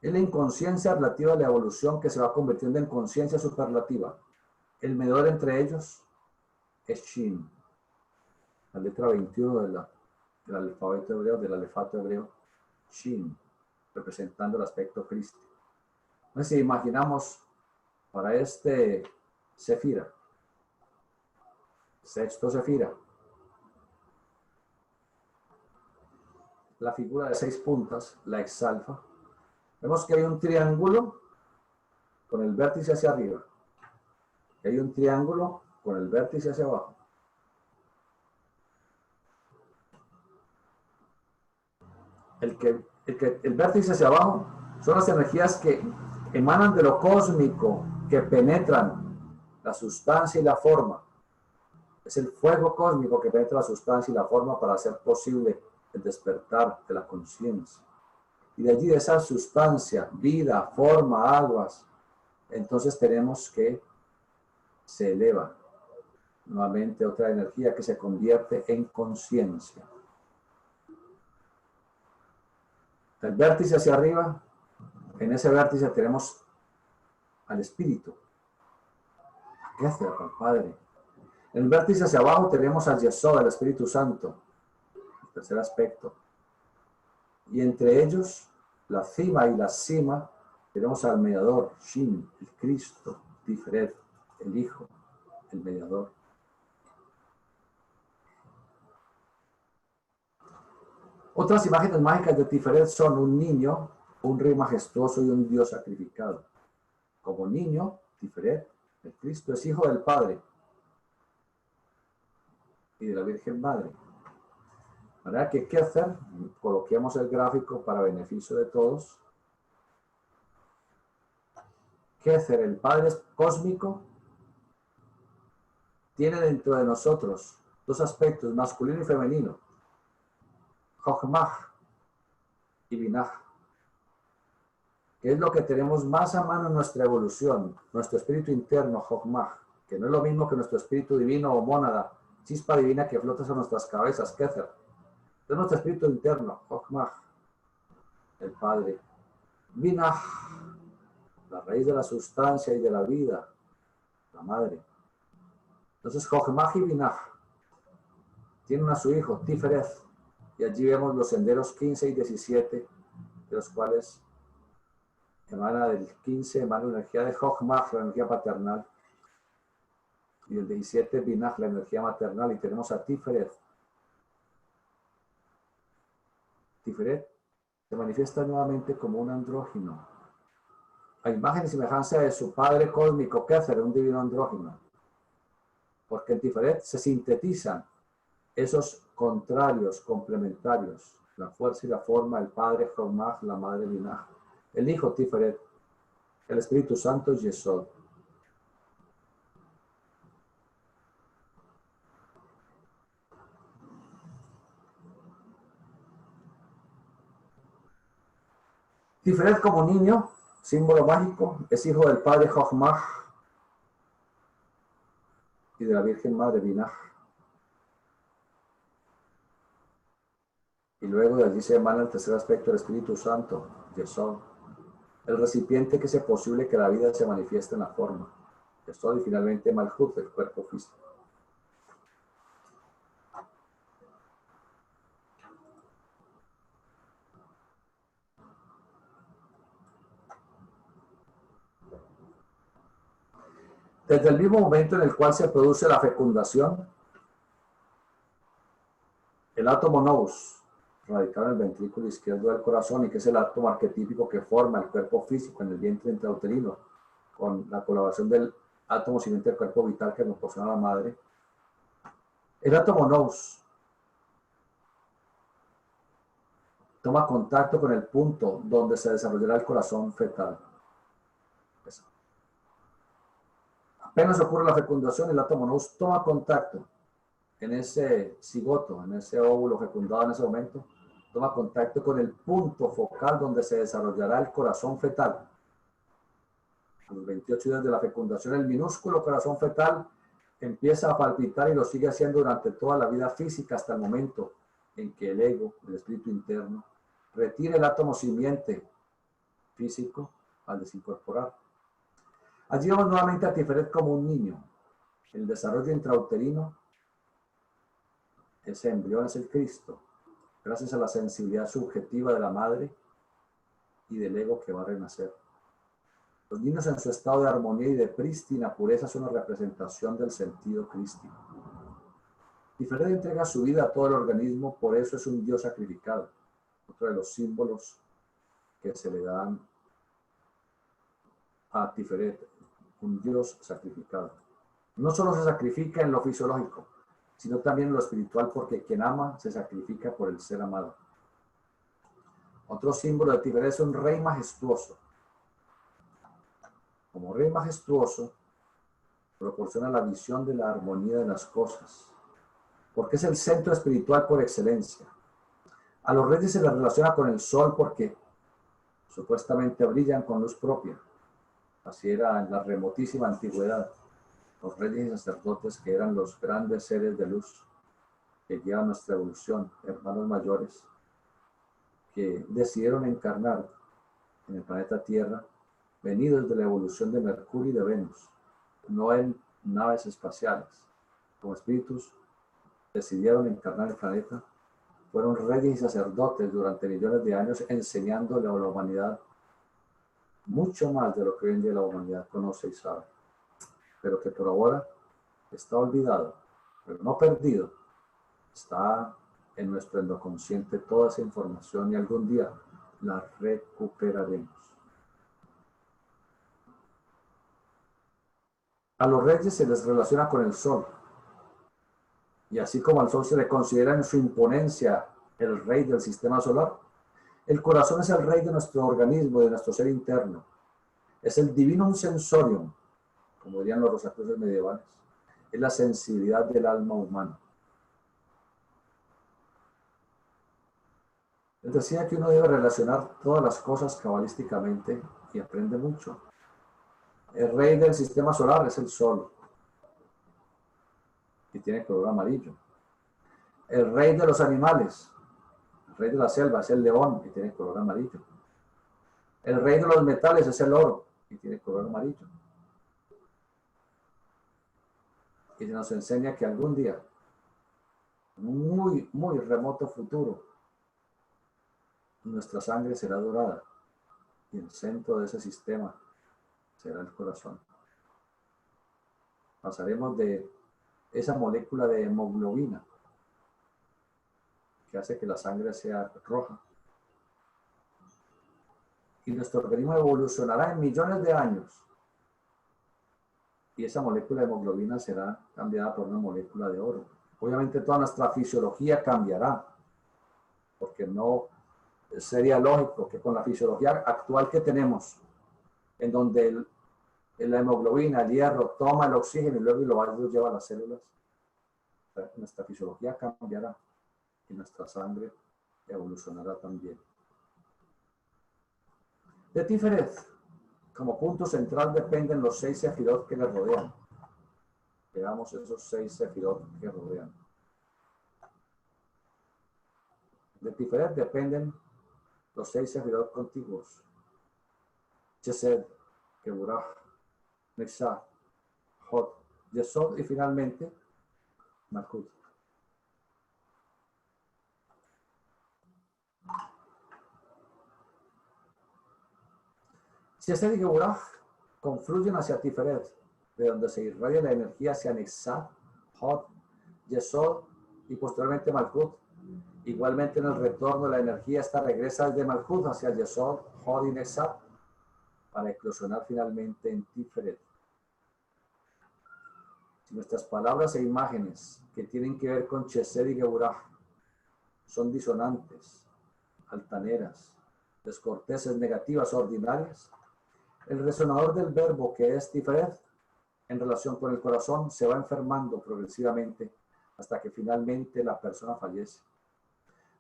Es la inconsciencia relativa a la evolución que se va convirtiendo en conciencia superlativa. El medidor entre ellos es Shin, la letra 21 del alfabeto hebreo, del alefato hebreo, Shin, representando el aspecto crístico. Entonces, si imaginamos para este Sefira, sexto Sefira, la figura de 6 puntas, la exalfa, vemos que hay un triángulo con el vértice hacia arriba, y hay un triángulo con el vértice hacia abajo. El vértice hacia abajo son las energías que emanan de lo cósmico, que penetran la sustancia y la forma. Es el fuego cósmico que penetra la sustancia y la forma para hacer posible el despertar de la conciencia. Y de allí, de esa sustancia, vida, forma, aguas, entonces tenemos que se eleva nuevamente otra energía que se convierte en conciencia. El vértice hacia arriba, en ese vértice tenemos al Espíritu. ¿Qué hace al Padre? En el vértice hacia abajo tenemos al Yesod, al Espíritu Santo, el tercer aspecto. Y entre ellos, la cima y la cima, tenemos al mediador, Shin, el Cristo, Tiferet, el Hijo, el mediador. Otras imágenes mágicas de Tiferet son un niño, un rey majestuoso y un Dios sacrificado. Como niño, Tiferet, el Cristo es hijo del Padre y de la Virgen Madre. De manera que, ¿qué hacer? Coloquemos el gráfico para beneficio de todos. ¿Qué hacer? El Padre cósmico tiene dentro de nosotros dos aspectos, masculino y femenino. Jochmah y Binah, que es lo que tenemos más a mano en nuestra evolución, nuestro espíritu interno, Jochmah, que no es lo mismo que nuestro espíritu divino o mónada, chispa divina que flota sobre nuestras cabezas, Kether. Es nuestro espíritu interno, Jochmah, el Padre. Binah, la raíz de la sustancia y de la vida, la Madre. Entonces, Jochmah y Binah tienen a su hijo, Tiferet. Y allí vemos los senderos 15 y 17, de los cuales emana del 15, emana la energía de Jochmah, la energía paternal, y el 17, Binah, la energía maternal, y tenemos a Tiferet. Tiferet se manifiesta nuevamente como un andrógino, a imagen y semejanza de su padre cósmico, Kether, un divino andrógino, porque en Tiferet se sintetizan esos contrarios, complementarios, la fuerza y la forma, el Padre Jochmah, la Madre Binah, el Hijo Tiferet, el Espíritu Santo Yesod. Tiferet como niño, símbolo mágico, es hijo del Padre Jochmah y de la Virgen Madre Binah. Y luego de allí se emana el tercer aspecto del Espíritu Santo, Yesod, el recipiente que hace posible que la vida se manifieste en la forma. Yesod y finalmente Malhut, el cuerpo físico. Desde el mismo momento en el cual se produce la fecundación, el átomo nous, radicado en el ventrículo izquierdo del corazón y que es el átomo arquetípico que forma el cuerpo físico en el vientre intrauterino, con la colaboración del átomo siguiente del cuerpo vital que nos proporciona la madre. El átomo nous toma contacto con el punto donde se desarrollará el corazón fetal. Apenas ocurre la fecundación, el átomo nous toma contacto en ese cigoto, en ese óvulo fecundado en ese momento, toma contacto con el punto focal donde se desarrollará el corazón fetal. A los 28 días de la fecundación, el minúsculo corazón fetal empieza a palpitar y lo sigue haciendo durante toda la vida física hasta el momento en que el ego, el espíritu interno, retira el átomo simiente físico al desincorporar. Allí vemos nuevamente a Tiferet como un niño. El desarrollo intrauterino, ese embrión es el Cristo, gracias a la sensibilidad subjetiva de la madre y del ego que va a renacer. Los niños en su estado de armonía y de prístina pureza son una representación del sentido crístico. Tiferet entrega su vida a todo el organismo, por eso es un Dios sacrificado. Otro de los símbolos que se le dan a Tiferet, un Dios sacrificado. No solo se sacrifica en lo fisiológico, sino también en lo espiritual, porque quien ama se sacrifica por el ser amado. Otro símbolo de Tiferet es un rey majestuoso. Como rey majestuoso, proporciona la visión de la armonía de las cosas, porque es el centro espiritual por excelencia. A los reyes se les relaciona con el sol porque supuestamente brillan con luz propia. Así era en la remotísima antigüedad. Los reyes y sacerdotes, que eran los grandes seres de luz que llevan nuestra evolución, hermanos mayores, que decidieron encarnar en el planeta Tierra, venidos de la evolución de Mercurio y de Venus, no en naves espaciales. Como espíritus decidieron encarnar el planeta, fueron reyes y sacerdotes durante millones de años, enseñándole a la humanidad mucho más de lo que hoy en día la humanidad conoce y sabe, pero que por ahora está olvidado, pero no perdido. Está en nuestro endoconsciente toda esa información y algún día la recuperaremos. A los reyes se les relaciona con el sol, y así como al sol se le considera en su imponencia el rey del sistema solar, el corazón es el rey de nuestro organismo, de nuestro ser interno. Es el divinum sensorium, como dirían los rosacruces medievales. Es la sensibilidad del alma humana. Les decía que uno debe relacionar todas las cosas cabalísticamente y aprende mucho. El rey del sistema solar es el sol, y tiene color amarillo. El rey de los animales, el rey de la selva es el león, y tiene color amarillo. El rey de los metales es el oro, y tiene color amarillo. Y se nos enseña que algún día, en un muy, muy remoto futuro, nuestra sangre será dorada, y el centro de ese sistema será el corazón. Pasaremos de esa molécula de hemoglobina que hace que la sangre sea roja. Y nuestro organismo evolucionará en millones de años. Y esa molécula de hemoglobina será cambiada por una molécula de oro. Obviamente toda nuestra fisiología cambiará, porque no sería lógico que con la fisiología actual que tenemos, en donde la hemoglobina, el hierro, toma el oxígeno y luego lo lleva a las células, nuestra fisiología cambiará y nuestra sangre evolucionará también. De Tiferet, como punto central, dependen los 6 sefirot que le rodean. Veamos esos 6 sefirot que rodean. De Tiferet dependen los 6 sefirot contiguos. Chesed, Keburah, Nexah, Hod, Yesod y finalmente Malkut. Chesed y Keburah confluyen hacia Tiferet, de donde se irradia la energía hacia Nexah, Hod, Yesod y posteriormente Malkut. Igualmente en el retorno la energía esta regresa desde Malkut hacia Yesod, Hod y Nexah para eclosionar finalmente en Tiferet. Si nuestras palabras e imágenes que tienen que ver con Chesed y Geburah son disonantes, altaneras, descorteses, negativas o ordinarias, el resonador del verbo que es Tiferet en relación con el corazón se va enfermando progresivamente hasta que finalmente la persona fallece.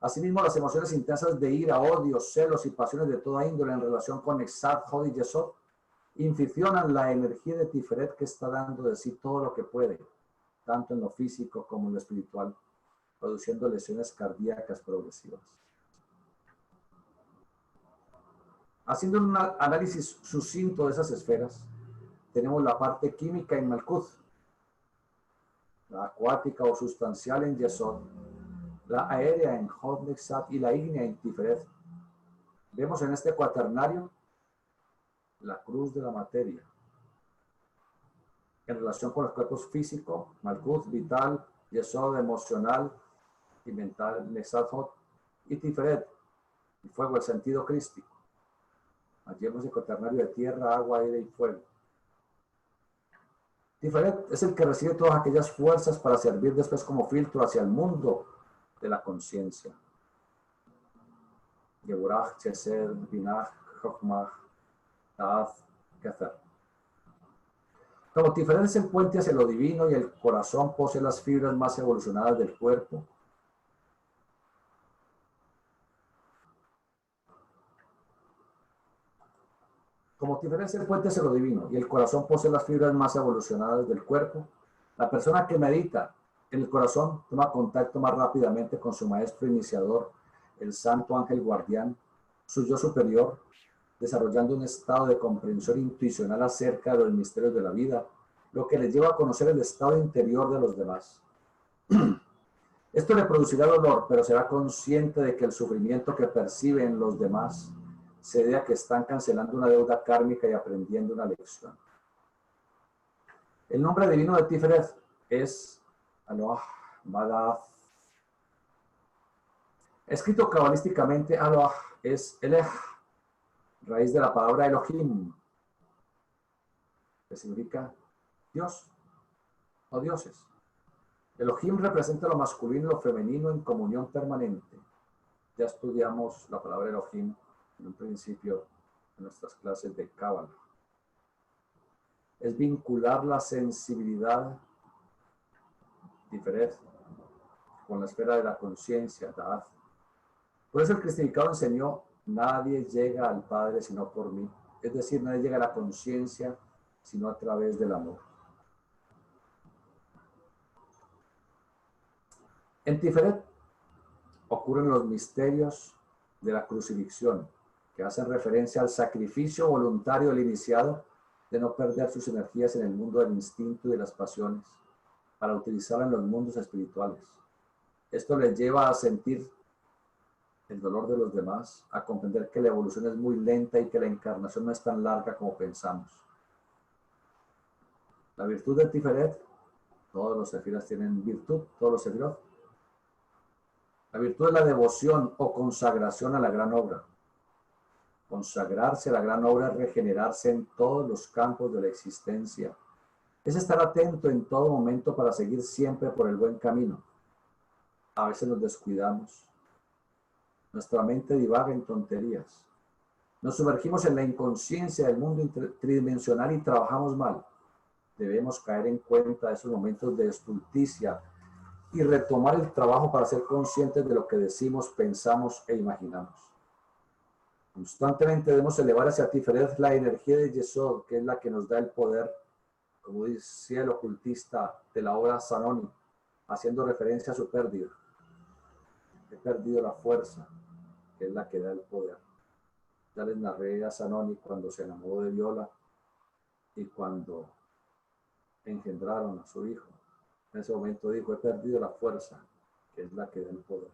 Asimismo, las emociones intensas de ira, odio, celos y pasiones de toda índole en relación con Nexah, Hod y Yesod inficionan la energía de Tiferet que está dando de sí todo lo que puede, tanto en lo físico como en lo espiritual, produciendo lesiones cardíacas progresivas. Haciendo un análisis sucinto de esas esferas, tenemos la parte química en Malkuth, la acuática o sustancial en Yesod, la aérea en Hod Nexat y la ígnea en Tiferet. Vemos en este cuaternario la cruz de la materia en relación con los cuerpos físico, Malkuth, vital, Yesod, emocional y mental, Nexat, Hod, y Tiferet, el fuego, el sentido crístico. Allí vemos el cuaternario de tierra, agua, aire y fuego. Tiferet es el que recibe todas aquellas fuerzas para servir después como filtro hacia el mundo de la conciencia. Geburah, Chesed, Binah, Chokhmah, Ta'af, Keter. Como Tiferet es el puente hacia lo divino y el corazón posee las fibras más evolucionadas del cuerpo, como Tiferet es el puente hacia lo divino y el corazón posee las fibras más evolucionadas del cuerpo, la persona que medita en el corazón toma contacto más rápidamente con su maestro iniciador, el santo ángel guardián, su yo superior, desarrollando un estado de comprensión intuicional acerca de los misterios de la vida, lo que le lleva a conocer el estado interior de los demás. Esto le producirá dolor, pero será consciente de que el sufrimiento que percibe en los demás se debe a que están cancelando una deuda kármica y aprendiendo una lección. El nombre divino de Tiferet es Aloah Madaf. Escrito cabalísticamente, Aloah es Eleh, raíz de la palabra Elohim, que significa Dios o dioses. Elohim representa lo masculino y lo femenino en comunión permanente. Ya estudiamos la palabra Elohim en un principio en nuestras clases de Cábala. Es vincular la sensibilidad Tiferet con la esfera de la conciencia, Da'at. Por eso el cristificado enseñó: nadie llega al Padre sino por mí. Es decir, nadie llega a la conciencia sino a través del amor. En Tiferet ocurren los misterios de la crucifixión, que hacen referencia al sacrificio voluntario del iniciado de no perder sus energías en el mundo del instinto y de las pasiones, para utilizarla en los mundos espirituales. Esto les lleva a sentir el dolor de los demás, a comprender que la evolución es muy lenta y que la encarnación no es tan larga como pensamos. La virtud de Tiferet, todos los sefiras tienen virtud, todos los sefirot. La virtud es la devoción o consagración a la gran obra. Consagrarse a la gran obra es regenerarse en todos los campos de la existencia. Es estar atento en todo momento para seguir siempre por el buen camino. A veces nos descuidamos. Nuestra mente divaga en tonterías. Nos sumergimos en la inconsciencia del mundo tridimensional y trabajamos mal. Debemos caer en cuenta de esos momentos de estulticia y retomar el trabajo para ser conscientes de lo que decimos, pensamos e imaginamos. Constantemente debemos elevar hacia Tiferet la energía de Yesod, que es la que nos da el poder, como decía el ocultista de la obra Zanoni, haciendo referencia a su pérdida. He perdido la fuerza, que es la que da el poder. Ya les narré a Zanoni cuando se enamoró de Viola y cuando engendraron a su hijo. En ese momento dijo: he perdido la fuerza, que es la que da el poder.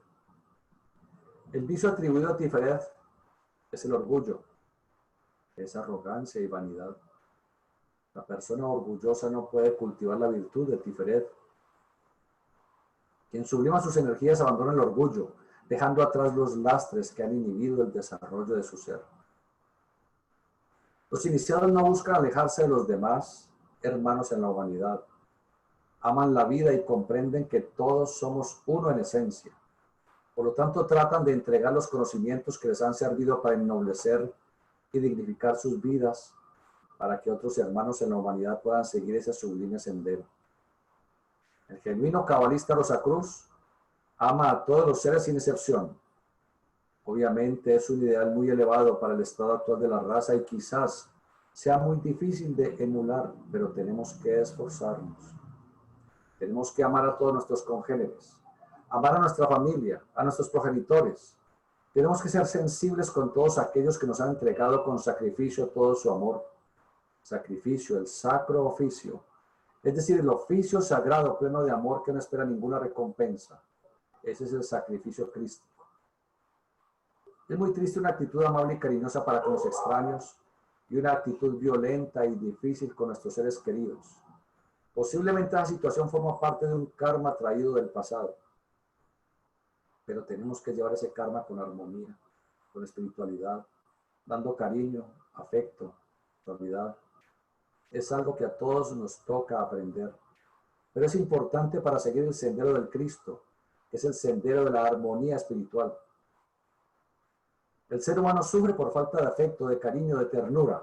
El vicio atribuido a Tiferet es el orgullo, es arrogancia y vanidad. La persona orgullosa no puede cultivar la virtud de Tiferet. Quien sublima sus energías abandona el orgullo, dejando atrás los lastres que han inhibido el desarrollo de su ser. Los iniciados no buscan alejarse de los demás hermanos en la humanidad. Aman la vida y comprenden que todos somos uno en esencia. Por lo tanto, tratan de entregar los conocimientos que les han servido para ennoblecer y dignificar sus vidas, para que otros hermanos en la humanidad puedan seguir ese sublime sendero. El genuino cabalista Rosacruz ama a todos los seres sin excepción. Obviamente es un ideal muy elevado para el estado actual de la raza y quizás sea muy difícil de emular, pero tenemos que esforzarnos. Tenemos que amar a todos nuestros congéneres, amar a nuestra familia, a nuestros progenitores, Tenemos que ser sensibles con todos aquellos que nos han entregado con sacrificio todo su amor. Sacrificio, el sacro oficio. Es decir, el oficio sagrado pleno de amor que no espera ninguna recompensa. Ese es el sacrificio crístico. Es muy triste una actitud amable y cariñosa para con los extraños y una actitud violenta y difícil con nuestros seres queridos. Posiblemente la situación forma parte de un karma traído del pasado. Pero tenemos que llevar ese karma con armonía, con espiritualidad, dando cariño, afecto, suavidad. Es algo que a todos nos toca aprender. Pero es importante para seguir el sendero del Cristo, que es el sendero de la armonía espiritual. El ser humano sufre por falta de afecto, de cariño, de ternura.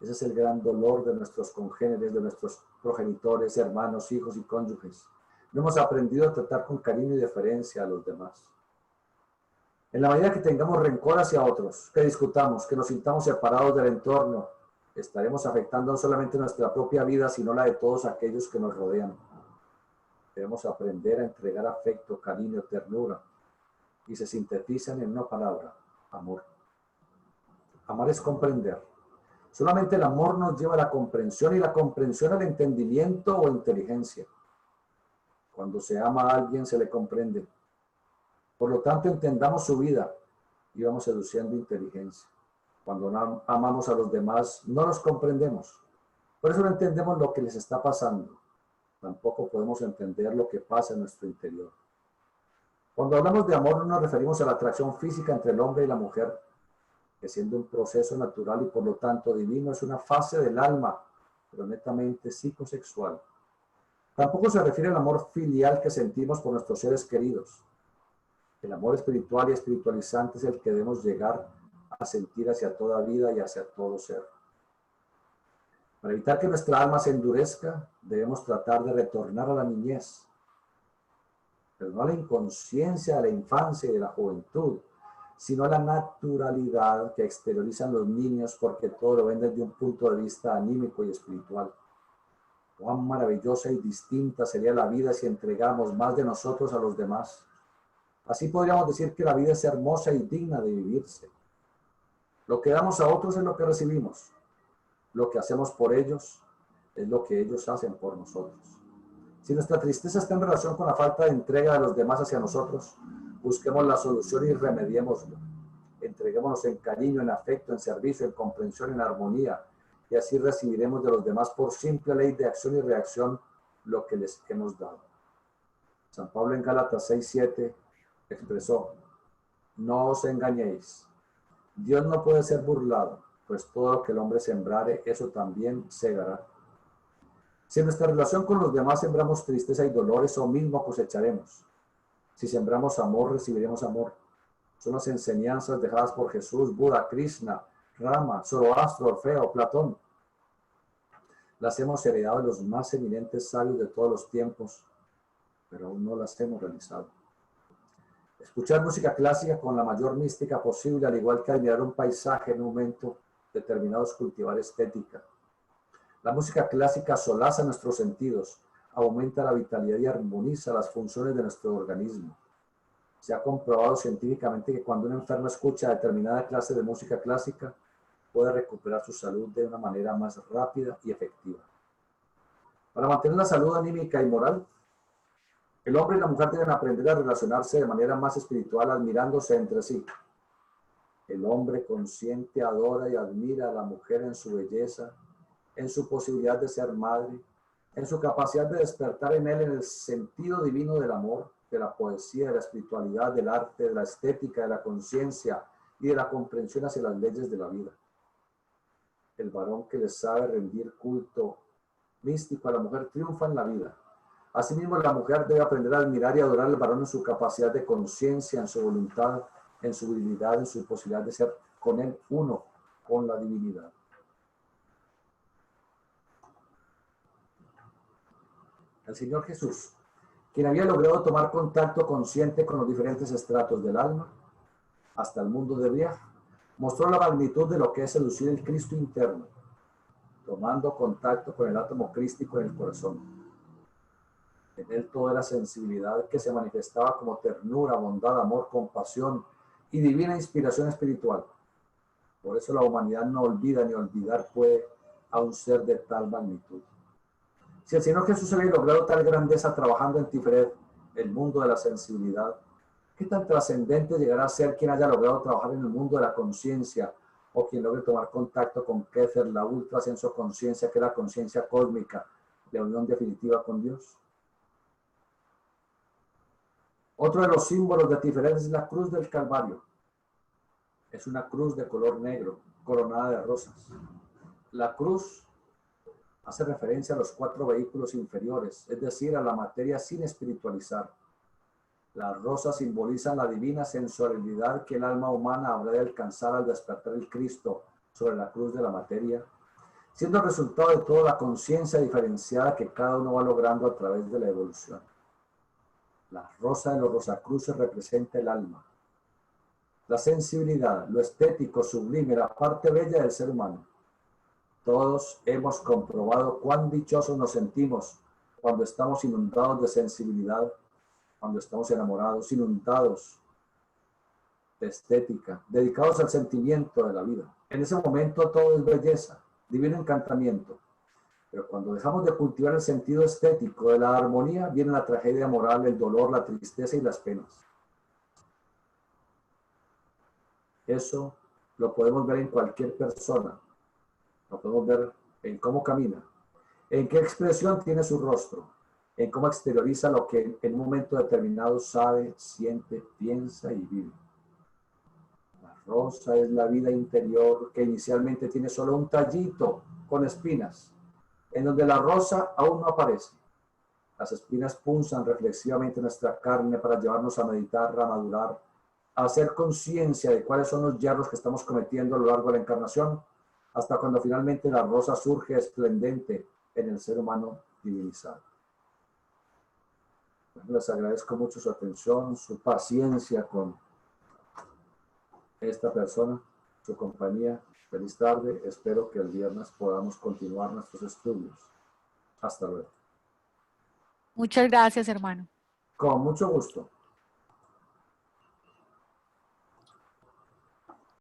Ese es el gran dolor de nuestros congéneres, de nuestros progenitores, hermanos, hijos y cónyuges. No hemos aprendido a tratar con cariño y deferencia a los demás. En la medida que tengamos rencor hacia otros, que discutamos, que nos sintamos separados del entorno, estaremos afectando no solamente nuestra propia vida, sino la de todos aquellos que nos rodean. Debemos aprender a entregar afecto, cariño, ternura, y se sintetizan en una palabra: amor. Amar es comprender. Solamente el amor nos lleva a la comprensión y la comprensión al entendimiento o inteligencia. Cuando se ama a alguien se le comprende. Por lo tanto, entendamos su vida y vamos seduciendo inteligencia. Cuando no amamos a los demás, no los comprendemos. Por eso no entendemos lo que les está pasando. Tampoco podemos entender lo que pasa en nuestro interior. Cuando hablamos de amor no nos referimos a la atracción física entre el hombre y la mujer, que siendo un proceso natural y por lo tanto divino, es una fase del alma, pero netamente psicosexual. Tampoco se refiere al amor filial que sentimos por nuestros seres queridos. El amor espiritual y espiritualizante es el que debemos llegar a sentir hacia toda vida y hacia todo ser. Para evitar que nuestra alma se endurezca, debemos tratar de retornar a la niñez, pero no a la inconsciencia de la infancia y de la juventud, sino a la naturalidad que exteriorizan los niños, porque todo lo ven desde un punto de vista anímico y espiritual. Cuán maravillosa y distinta sería la vida si entregamos más de nosotros a los demás. Así podríamos decir que la vida es hermosa y digna de vivirse. Lo que damos a otros es lo que recibimos. Lo que hacemos por ellos es lo que ellos hacen por nosotros. Si nuestra tristeza está en relación con la falta de entrega de los demás hacia nosotros, busquemos la solución y remediémoslo. Entreguémonos en cariño, en afecto, en servicio, en comprensión, en armonía, y así recibiremos de los demás por simple ley de acción y reacción lo que les hemos dado. San Pablo en Gálatas 6:7 expresó: no os engañéis, Dios no puede ser burlado, pues todo lo que el hombre sembrare, eso también segará. Si en nuestra relación con los demás sembramos tristeza y dolor, eso mismo cosecharemos. Si sembramos amor, recibiremos amor. Son las enseñanzas dejadas por Jesús, Buda, Krishna, Rama, Zoroastro, Orfeo, Platón. Las hemos heredado de los más eminentes sabios de todos los tiempos, pero aún no las hemos realizado. Escuchar música clásica con la mayor mística posible, al igual que admirar un paisaje en un momento determinado, es cultivar estética. La música clásica solaza nuestros sentidos, aumenta la vitalidad y armoniza las funciones de nuestro organismo. Se ha comprobado científicamente que cuando un enfermo escucha determinada clase de música clásica, puede recuperar su salud de una manera más rápida y efectiva. Para mantener la salud anímica y moral, el hombre y la mujer deben aprender a relacionarse de manera más espiritual, admirándose entre sí. El hombre consciente adora y admira a la mujer en su belleza, en su posibilidad de ser madre, en su capacidad de despertar en él en el sentido divino del amor, de la poesía, de la espiritualidad, del arte, de la estética, de la conciencia y de la comprensión hacia las leyes de la vida. El varón que le sabe rendir culto místico a la mujer triunfa en la vida. Asimismo, la mujer debe aprender a admirar y adorar al varón en su capacidad de conciencia, en su voluntad, en su divinidad, en su posibilidad de ser con él uno, con la divinidad. El Señor Jesús, quien había logrado tomar contacto consciente con los diferentes estratos del alma, hasta el mundo de viaje, mostró la magnitud de lo que es seducir el Cristo interno, tomando contacto con el átomo crístico en el corazón. En él toda la sensibilidad que se manifestaba como ternura, bondad, amor, compasión y divina inspiración espiritual. Por eso la humanidad no olvida ni olvidar puede a un ser de tal magnitud. Si el Señor Jesús había logrado tal grandeza trabajando en Tiferet, el mundo de la sensibilidad, ¿qué tan trascendente llegará a ser quien haya logrado trabajar en el mundo de la conciencia o quien logre tomar contacto con Kether, la ultrasenso conciencia, que es la conciencia cósmica, de unión definitiva con Dios? Otro de los símbolos de Tiferet es la cruz del Calvario. Es una cruz de color negro, coronada de rosas. La cruz hace referencia a los 4 vehículos inferiores, es decir, a la materia sin espiritualizar. Las rosas simbolizan la divina sensualidad que el alma humana habrá de alcanzar al despertar el Cristo sobre la cruz de la materia, siendo el resultado de toda la conciencia diferenciada que cada uno va logrando a través de la evolución. La rosa de los rosacruces representa el alma, la sensibilidad, lo estético, sublime, la parte bella del ser humano. Todos hemos comprobado cuán dichosos nos sentimos cuando estamos inundados de sensibilidad, cuando estamos enamorados, inundados de estética, dedicados al sentimiento de la vida. En ese momento todo es belleza, divino encantamiento. Pero cuando dejamos de cultivar el sentido estético de la armonía, viene la tragedia moral, el dolor, la tristeza y las penas. Eso lo podemos ver en cualquier persona. Lo podemos ver en cómo camina, en qué expresión tiene su rostro, en cómo exterioriza lo que en un momento determinado sabe, siente, piensa y vive. La rosa es la vida interior que inicialmente tiene solo un tallito con espinas, en donde la rosa aún no aparece. Las espinas punzan reflexivamente nuestra carne para llevarnos a meditar, a madurar, a hacer conciencia de cuáles son los yerros que estamos cometiendo a lo largo de la encarnación, hasta cuando finalmente la rosa surge esplendente en el ser humano divinizado. Les agradezco mucho su atención, su paciencia con esta persona, su compañía. Feliz tarde. Espero que el viernes podamos continuar nuestros estudios. Hasta luego. Muchas gracias, hermano. Con mucho gusto.